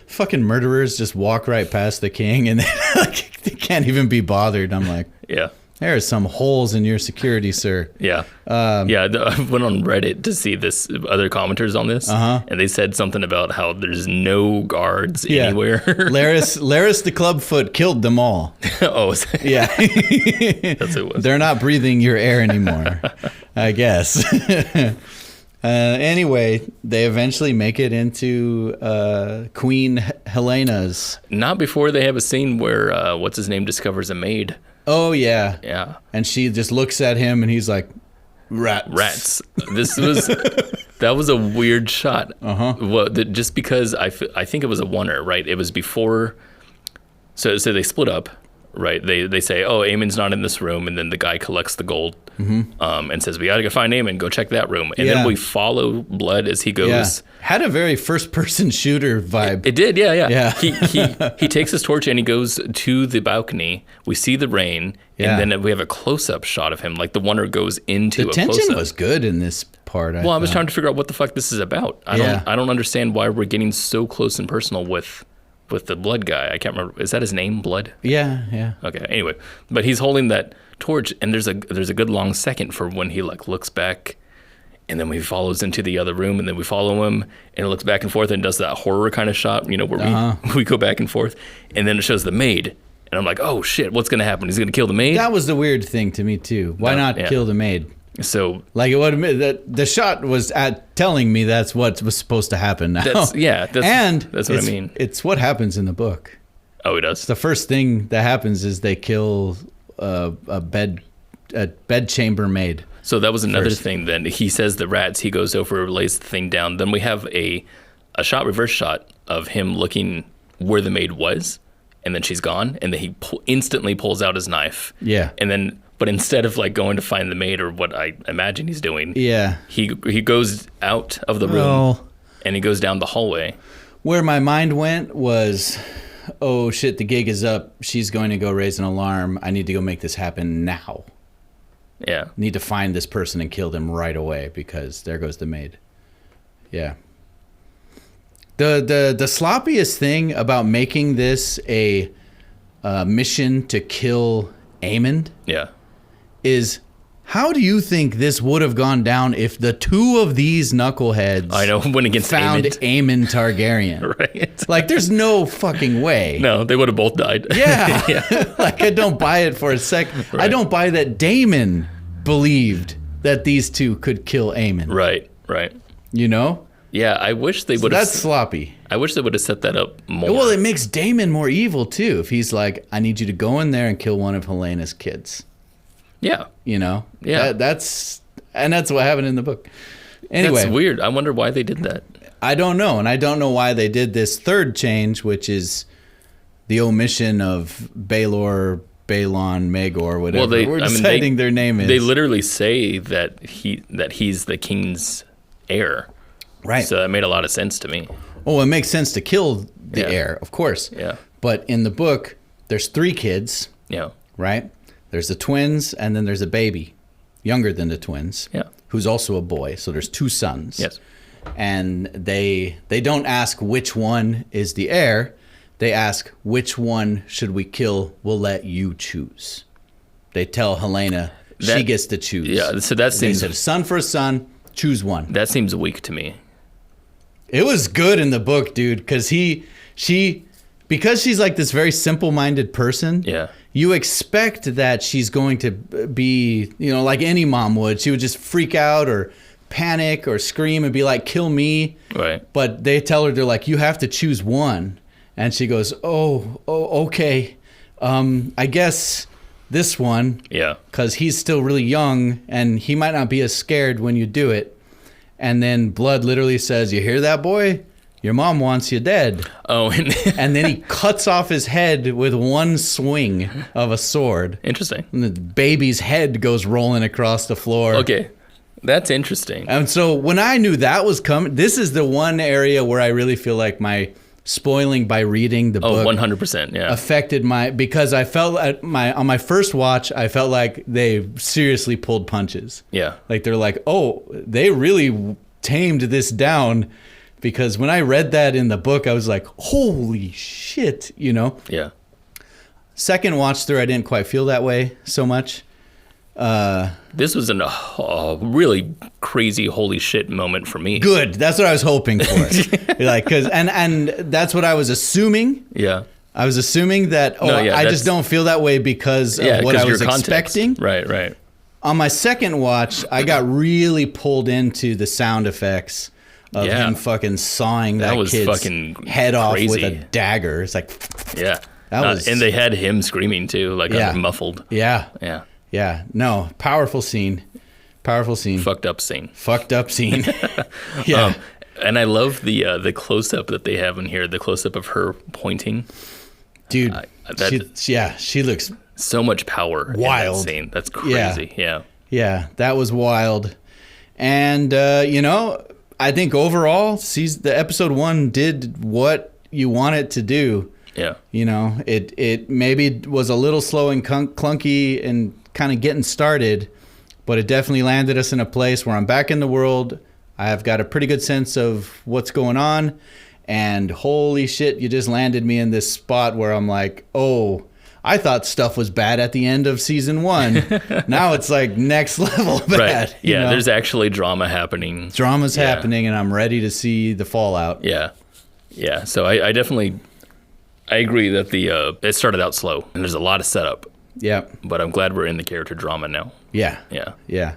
Speaker 1: fucking murderers just walk right past the king, and they can't even be bothered. I'm like,
Speaker 2: yeah.
Speaker 1: There are some holes in your security, sir.
Speaker 2: Yeah. I went on Reddit to see this other commenters on this, and they said something about how there's no guards anywhere.
Speaker 1: Laris the Clubfoot killed them all.
Speaker 2: Oh,
Speaker 1: yeah.
Speaker 2: That's what it was.
Speaker 1: They're not breathing your air anymore, I guess. Anyway, they eventually make it into Queen Helena's.
Speaker 2: Not before they have a scene where what's his name discovers a maid.
Speaker 1: Oh, yeah.
Speaker 2: Yeah.
Speaker 1: And she just looks at him and he's like, rats. That was a weird shot. Well, just because I think it was a oneer, right? It was before. So they split up, right? They say, oh, Aemon's not in this room. And then the guy collects the gold and says, we got to go find Aemon. Go check that room. And then we follow Blood as he goes. Yeah. Had a very first-person shooter vibe.
Speaker 2: It did, yeah. He takes his torch and he goes to the balcony. We see the rain, and then we have a close-up shot of him. Like the oneer goes into a close-up.
Speaker 1: The tension was good in this part.
Speaker 2: I was trying to figure out what the fuck this is about. I don't understand why we're getting so close and personal with the Blood guy. I can't remember. Is that his name, Blood?
Speaker 1: Yeah.
Speaker 2: Okay. Anyway, but he's holding that torch, and there's a good long second for when he like looks back. And then he follows into the other room, and then we follow him, and it looks back and forth and does that horror kind of shot, where we go back and forth. And then it shows the maid. And I'm like, oh, shit, what's going to happen? He's going to kill the maid?
Speaker 1: That was the weird thing to me, too. Why not kill the maid?
Speaker 2: So,
Speaker 1: like, the shot was telling me that's what was supposed to happen now.
Speaker 2: That's what I mean.
Speaker 1: It's what happens in the book.
Speaker 2: Oh, it does?
Speaker 1: The first thing that happens is they kill a bedchamber maid.
Speaker 2: So that was another thing then. He says the rats, he goes over, lays the thing down. Then we have a reverse shot of him looking where the maid was, and then she's gone, and then he instantly pulls out his knife.
Speaker 1: Yeah.
Speaker 2: And then, but instead of like going to find the maid or what I imagine he's doing, he goes out of the room and he goes down the hallway.
Speaker 1: Where my mind went was, oh shit, the gig is up. She's going to go raise an alarm. I need to go make this happen now.
Speaker 2: Yeah.
Speaker 1: Need to find this person and kill them right away because there goes the maid. Yeah. The sloppiest thing about making this a mission to kill Aemon is, how do you think this would have gone down if the two of these knuckleheads
Speaker 2: went against
Speaker 1: found Aemon Targaryen?
Speaker 2: Right.
Speaker 1: Like, there's no fucking way.
Speaker 2: No, they would have both died.
Speaker 1: Yeah. Like, I don't buy it for a sec. Right. I don't buy that Daemon believed that these two could kill Aemon.
Speaker 2: Right.
Speaker 1: You know?
Speaker 2: Yeah, I wish they would have.
Speaker 1: That's sloppy.
Speaker 2: I wish they would have set that up more.
Speaker 1: Well, it makes Daemon more evil, too, if he's like, I need you to go in there and kill one of Helena's kids.
Speaker 2: Yeah.
Speaker 1: You know?
Speaker 2: Yeah.
Speaker 1: That's what happened in the book. Anyway.
Speaker 2: That's weird. I wonder why they did that.
Speaker 1: I don't know. And I don't know why they did this third change, which is the omission of Baelor, Balon, Maegor, whatever. We're deciding their name is.
Speaker 2: They literally say that he's the king's heir.
Speaker 1: Right.
Speaker 2: So that made a lot of sense to me.
Speaker 1: Oh, it makes sense to kill the heir, of course.
Speaker 2: Yeah.
Speaker 1: But in the book, there's 3 kids.
Speaker 2: Yeah.
Speaker 1: Right? There's the twins, and then there's a baby, younger than the twins, who's also a boy. So there's 2 sons.
Speaker 2: Yes.
Speaker 1: And they don't ask which one is the heir. They ask, which one should we kill? We'll let you choose. They tell Helena she gets to choose.
Speaker 2: Yeah, so that seems...
Speaker 1: They said, son for a son, choose one.
Speaker 2: That seems weak to me.
Speaker 1: It was good in the book, dude, because because she's like this very simple-minded person, you expect that she's going to be, like any mom would. She would just freak out or panic or scream and be like, kill me.
Speaker 2: Right.
Speaker 1: But they tell her, they're like, you have to choose one. And she goes, oh, okay. I guess this one.
Speaker 2: Yeah.
Speaker 1: Because he's still really young and he might not be as scared when you do it. And then Blood literally says, you hear that, boy? Your mom wants you dead.
Speaker 2: Oh.
Speaker 1: And then he cuts off his head with one swing of a sword.
Speaker 2: Interesting.
Speaker 1: And the baby's head goes rolling across the floor.
Speaker 2: Okay. That's interesting.
Speaker 1: And so when I knew that was coming, this is the one area where I really feel like my spoiling by reading the book
Speaker 2: 100%, yeah.
Speaker 1: affected because I felt on my first watch, I felt like they seriously pulled punches.
Speaker 2: Yeah.
Speaker 1: Like they're like, oh, they really tamed this down, because when I read that in the book, I was like, holy shit, you know?
Speaker 2: Yeah.
Speaker 1: Second watch through, I didn't quite feel that way so much.
Speaker 2: This was a really crazy holy shit moment for me.
Speaker 1: Good. That's what I was hoping for. Like, and that's what I was assuming.
Speaker 2: Yeah.
Speaker 1: I was assuming that, I just don't feel that way because of what I was expecting.
Speaker 2: Right.
Speaker 1: On my second watch, I got really pulled into the sound effects of him fucking sawing that kid's
Speaker 2: fucking
Speaker 1: head off
Speaker 2: crazy.
Speaker 1: with a dagger. It's like,
Speaker 2: yeah.
Speaker 1: was,
Speaker 2: and they had him screaming too, like muffled.
Speaker 1: Yeah.
Speaker 2: Yeah.
Speaker 1: Yeah. No, powerful scene.
Speaker 2: Fucked up scene.
Speaker 1: Yeah.
Speaker 2: And I love the close-up that they have in here, the close-up of her pointing.
Speaker 1: Dude, she looks
Speaker 2: so much power
Speaker 1: wild.
Speaker 2: In that scene. That's crazy.
Speaker 1: Yeah, that was wild. And, I think overall, the episode 1 did what you want it to do.
Speaker 2: Yeah.
Speaker 1: It maybe was a little slow and clunky and kind of getting started, but it definitely landed us in a place where I'm back in the world. I've got a pretty good sense of what's going on. And holy shit, you just landed me in this spot where I'm like, oh, I thought stuff was bad at the end of season 1. Now it's like next level bad.
Speaker 2: Right. Yeah, there's actually drama happening.
Speaker 1: Drama's happening, and I'm ready to see the fallout.
Speaker 2: Yeah. Yeah. So I definitely agree that it started out slow, and there's a lot of setup.
Speaker 1: Yeah.
Speaker 2: But I'm glad we're in the character drama now.
Speaker 1: Yeah.
Speaker 2: Yeah.
Speaker 1: Yeah.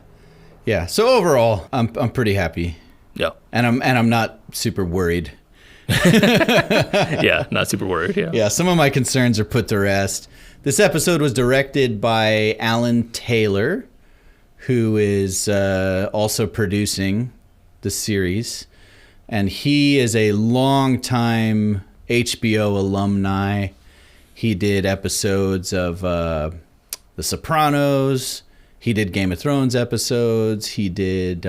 Speaker 1: Yeah. So overall, I'm pretty happy.
Speaker 2: Yeah.
Speaker 1: And I'm not super worried.
Speaker 2: Yeah, not super worried. Yeah.
Speaker 1: Yeah, some of my concerns are put to rest. This episode was directed by Alan Taylor, who is also producing the series. And he is a longtime HBO alumni. He did episodes of The Sopranos. He did Game of Thrones episodes. He did...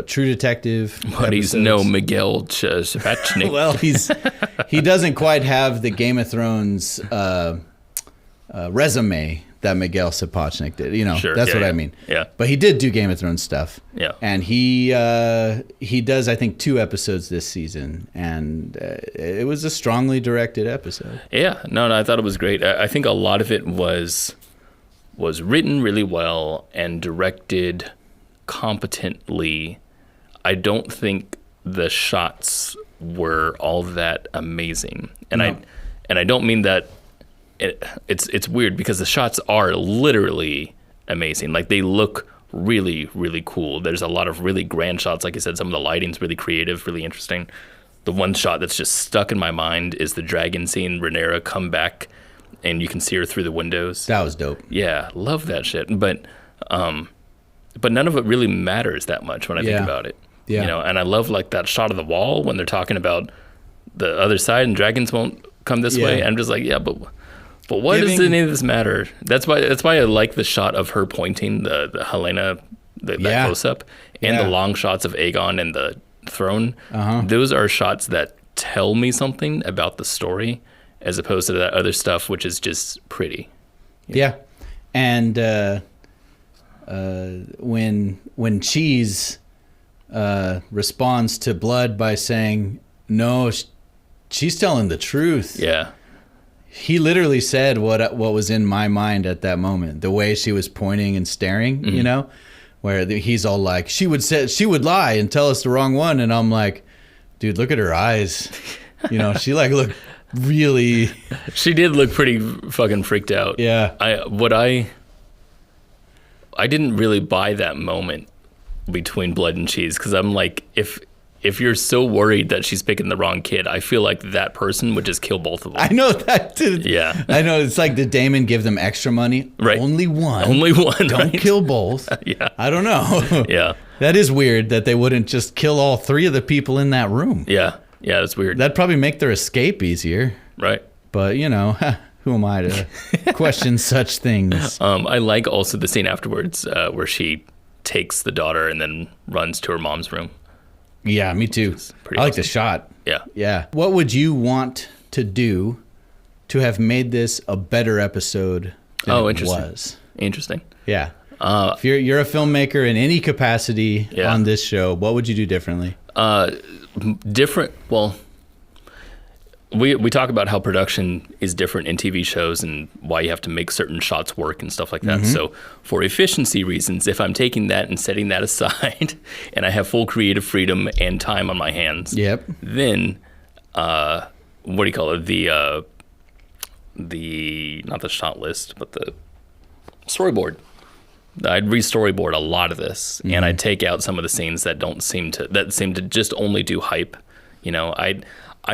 Speaker 1: True Detective.
Speaker 2: But he's no Miguel Sapochnik.
Speaker 1: Well, he doesn't quite have the Game of Thrones resume that Miguel Sapochnik did.
Speaker 2: Sure,
Speaker 1: that's what I mean.
Speaker 2: Yeah.
Speaker 1: But he did do Game of Thrones stuff.
Speaker 2: Yeah.
Speaker 1: And he does, I think, 2 episodes this season, and it was a strongly directed episode.
Speaker 2: Yeah. No, I thought it was great. I think a lot of it was written really well and directed competently. I don't think the shots were all that amazing, and
Speaker 1: No.
Speaker 2: I don't mean that. It's weird because the shots are literally amazing. Like, they look really, really cool. There's a lot of really grand shots. Like I said, some of the lighting's really creative, really interesting. The one shot that's just stuck in my mind is the dragon scene. Rhaenyra come back, and you can see her through the windows.
Speaker 1: That was dope.
Speaker 2: Yeah, love that shit. But none of it really matters that much when I think about it.
Speaker 1: Yeah.
Speaker 2: And I love like that shot of the wall when they're talking about the other side and dragons won't come this way. I'm just like, but why does any of this matter? That's why I like the shot of her pointing, the Helena, that close up, and the long shots of Aegon and the throne. Those are shots that tell me something about the story, as opposed to that other stuff, which is just pretty.
Speaker 1: Yeah. And when Cheese responds to Blood by saying, no, she's telling the truth.
Speaker 2: Yeah.
Speaker 1: He literally said what was in my mind at that moment. The way she was pointing and staring, where he's all like, she would lie and tell us the wrong one. And I'm like, dude, look at her eyes. She like looked really...
Speaker 2: She did look pretty fucking freaked out.
Speaker 1: Yeah.
Speaker 2: I didn't really buy that moment between Blood and Cheese, because I'm like, if you're so worried that she's picking the wrong kid, I feel like that person would just kill both of them.
Speaker 1: I know that too.
Speaker 2: Yeah.
Speaker 1: I know. It's like, did Damon give them extra money?
Speaker 2: Right.
Speaker 1: Only one.
Speaker 2: Don't
Speaker 1: right? Kill both.
Speaker 2: Yeah.
Speaker 1: I don't know.
Speaker 2: Yeah.
Speaker 1: That is weird that they wouldn't just kill all 3 of the people in that room.
Speaker 2: Yeah. Yeah, that's weird.
Speaker 1: That'd probably make their escape easier.
Speaker 2: Right.
Speaker 1: But, who am I to question such things?
Speaker 2: I like also the scene afterwards where she takes the daughter and then runs to her mom's room.
Speaker 1: Yeah, me too. I like the shot.
Speaker 2: Yeah.
Speaker 1: Yeah. What would you want to do to have made this a better episode than it
Speaker 2: interesting.
Speaker 1: was?
Speaker 2: Interesting.
Speaker 1: Yeah. If you're a filmmaker in any capacity on this show, what would you do differently?
Speaker 2: Different. Well, we talk about how production is different in TV shows and why you have to make certain shots work and stuff like that. So for efficiency reasons, if I'm taking that and setting that aside and I have full creative freedom and time on my hands, then what do you call it? The not the shot list, but the storyboard. I'd re-storyboard a lot of this, and I'd take out some of the scenes that seem to just only do hype. You know, I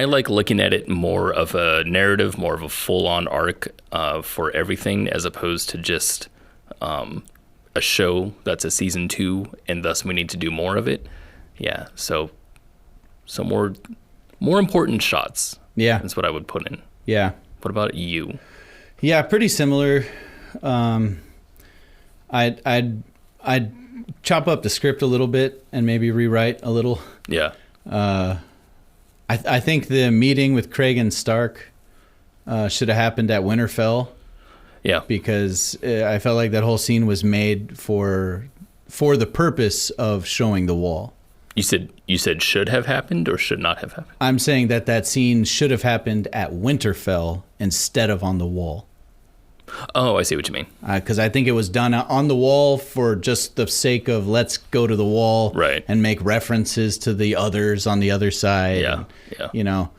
Speaker 2: like looking at it more of a narrative, more of a full-on arc for everything, as opposed to just a show that's a season 2, and thus we need to do more of it. Yeah, so more important shots. Yeah, that's what I would put in.
Speaker 1: Yeah.
Speaker 2: What about you?
Speaker 1: Yeah, pretty similar. I'd chop up the script a little bit and maybe rewrite a little.
Speaker 2: Yeah.
Speaker 1: I think the meeting with Craig and Stark should have happened at Winterfell.
Speaker 2: Yeah.
Speaker 1: Because I felt like that whole scene was made for the purpose of showing the wall.
Speaker 2: You said should have happened or should not have happened?
Speaker 1: I'm saying that scene should have happened at Winterfell instead of on the wall.
Speaker 2: Oh, I see what you mean.
Speaker 1: Because I think it was done on the wall for just the sake of let's go to the wall,
Speaker 2: right,
Speaker 1: and make references to the others on the other side.
Speaker 2: Yeah,
Speaker 1: and,
Speaker 2: yeah.
Speaker 1: You know,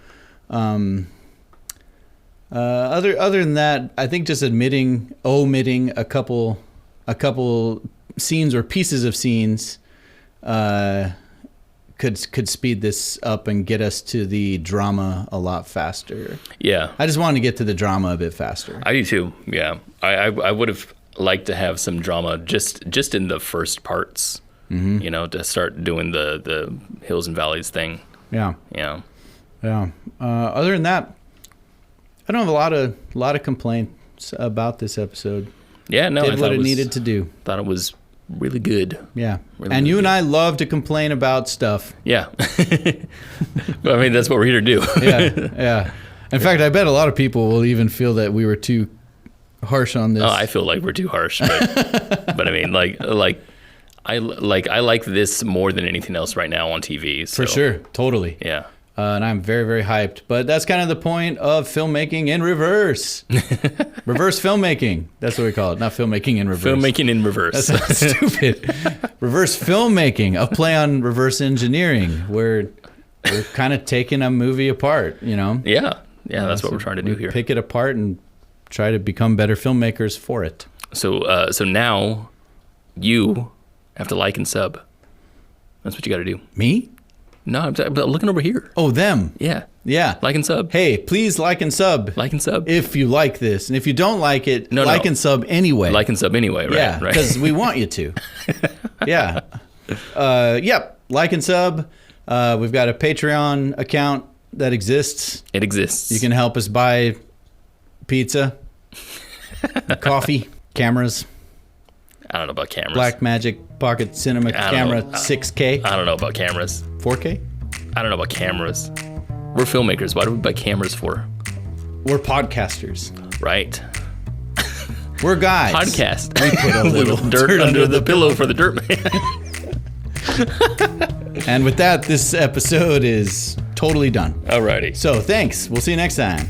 Speaker 1: other than that, I think just omitting a couple scenes or pieces of scenes could speed this up and get us to the drama a lot faster.
Speaker 2: Yeah.
Speaker 1: I just wanted to get to the drama a bit faster.
Speaker 2: I do too. Yeah. I would have liked to have some drama just in the first parts, you know, to start doing the hills and valleys thing.
Speaker 1: Yeah.
Speaker 2: Yeah.
Speaker 1: Yeah. Other than that, I don't have a lot of complaints about this episode.
Speaker 2: Yeah, no,
Speaker 1: Did what it needed to do.
Speaker 2: Thought it was really good.
Speaker 1: Yeah.
Speaker 2: Really,
Speaker 1: and
Speaker 2: really
Speaker 1: you
Speaker 2: good.
Speaker 1: and I love to complain about stuff.
Speaker 2: Yeah. Well, I mean, that's what we're here to do.
Speaker 1: Yeah. Yeah. In fact, I bet a lot of people will even feel that we were too harsh on this.
Speaker 2: Oh, I feel like we're too harsh, but I mean, I like this more than anything else right now on TV. So.
Speaker 1: For sure. Totally.
Speaker 2: Yeah.
Speaker 1: And I'm very, very hyped. But that's kind of the point of filmmaking in reverse. Reverse filmmaking. That's what we call it. Not filmmaking in reverse.
Speaker 2: Filmmaking in reverse.
Speaker 1: That's stupid. Reverse filmmaking. A play on reverse engineering. Where we're kind of taking a movie apart, you know?
Speaker 2: Yeah. Yeah, that's what we're trying to do here.
Speaker 1: Pick it apart and try to become better filmmakers for it.
Speaker 2: So now you have to like and sub. That's what you got to do.
Speaker 1: Me?
Speaker 2: No, I'm looking over here.
Speaker 1: Oh, them.
Speaker 2: Yeah.
Speaker 1: Yeah.
Speaker 2: Like and sub.
Speaker 1: Hey, please like and sub.
Speaker 2: Like and sub.
Speaker 1: If you like this. And if you don't like it, like and sub anyway.
Speaker 2: Like and sub anyway, right?
Speaker 1: Yeah, because we want you to. Yeah. Yep. Like and sub. We've got a Patreon account that exists.
Speaker 2: It exists.
Speaker 1: You can help us buy pizza, coffee, cameras.
Speaker 2: I don't know about cameras.
Speaker 1: Blackmagic Pocket Cinema Camera 6K.
Speaker 2: I don't know about cameras.
Speaker 1: 4K?
Speaker 2: I don't know about cameras. We're filmmakers. Why do we buy cameras for?
Speaker 1: We're podcasters.
Speaker 2: Right.
Speaker 1: We're guys.
Speaker 2: Podcast.
Speaker 1: We put a little
Speaker 2: dirt under the pillow for the dirt man.
Speaker 1: And with that, this episode is totally done.
Speaker 2: Alrighty.
Speaker 1: So thanks. We'll see you next time.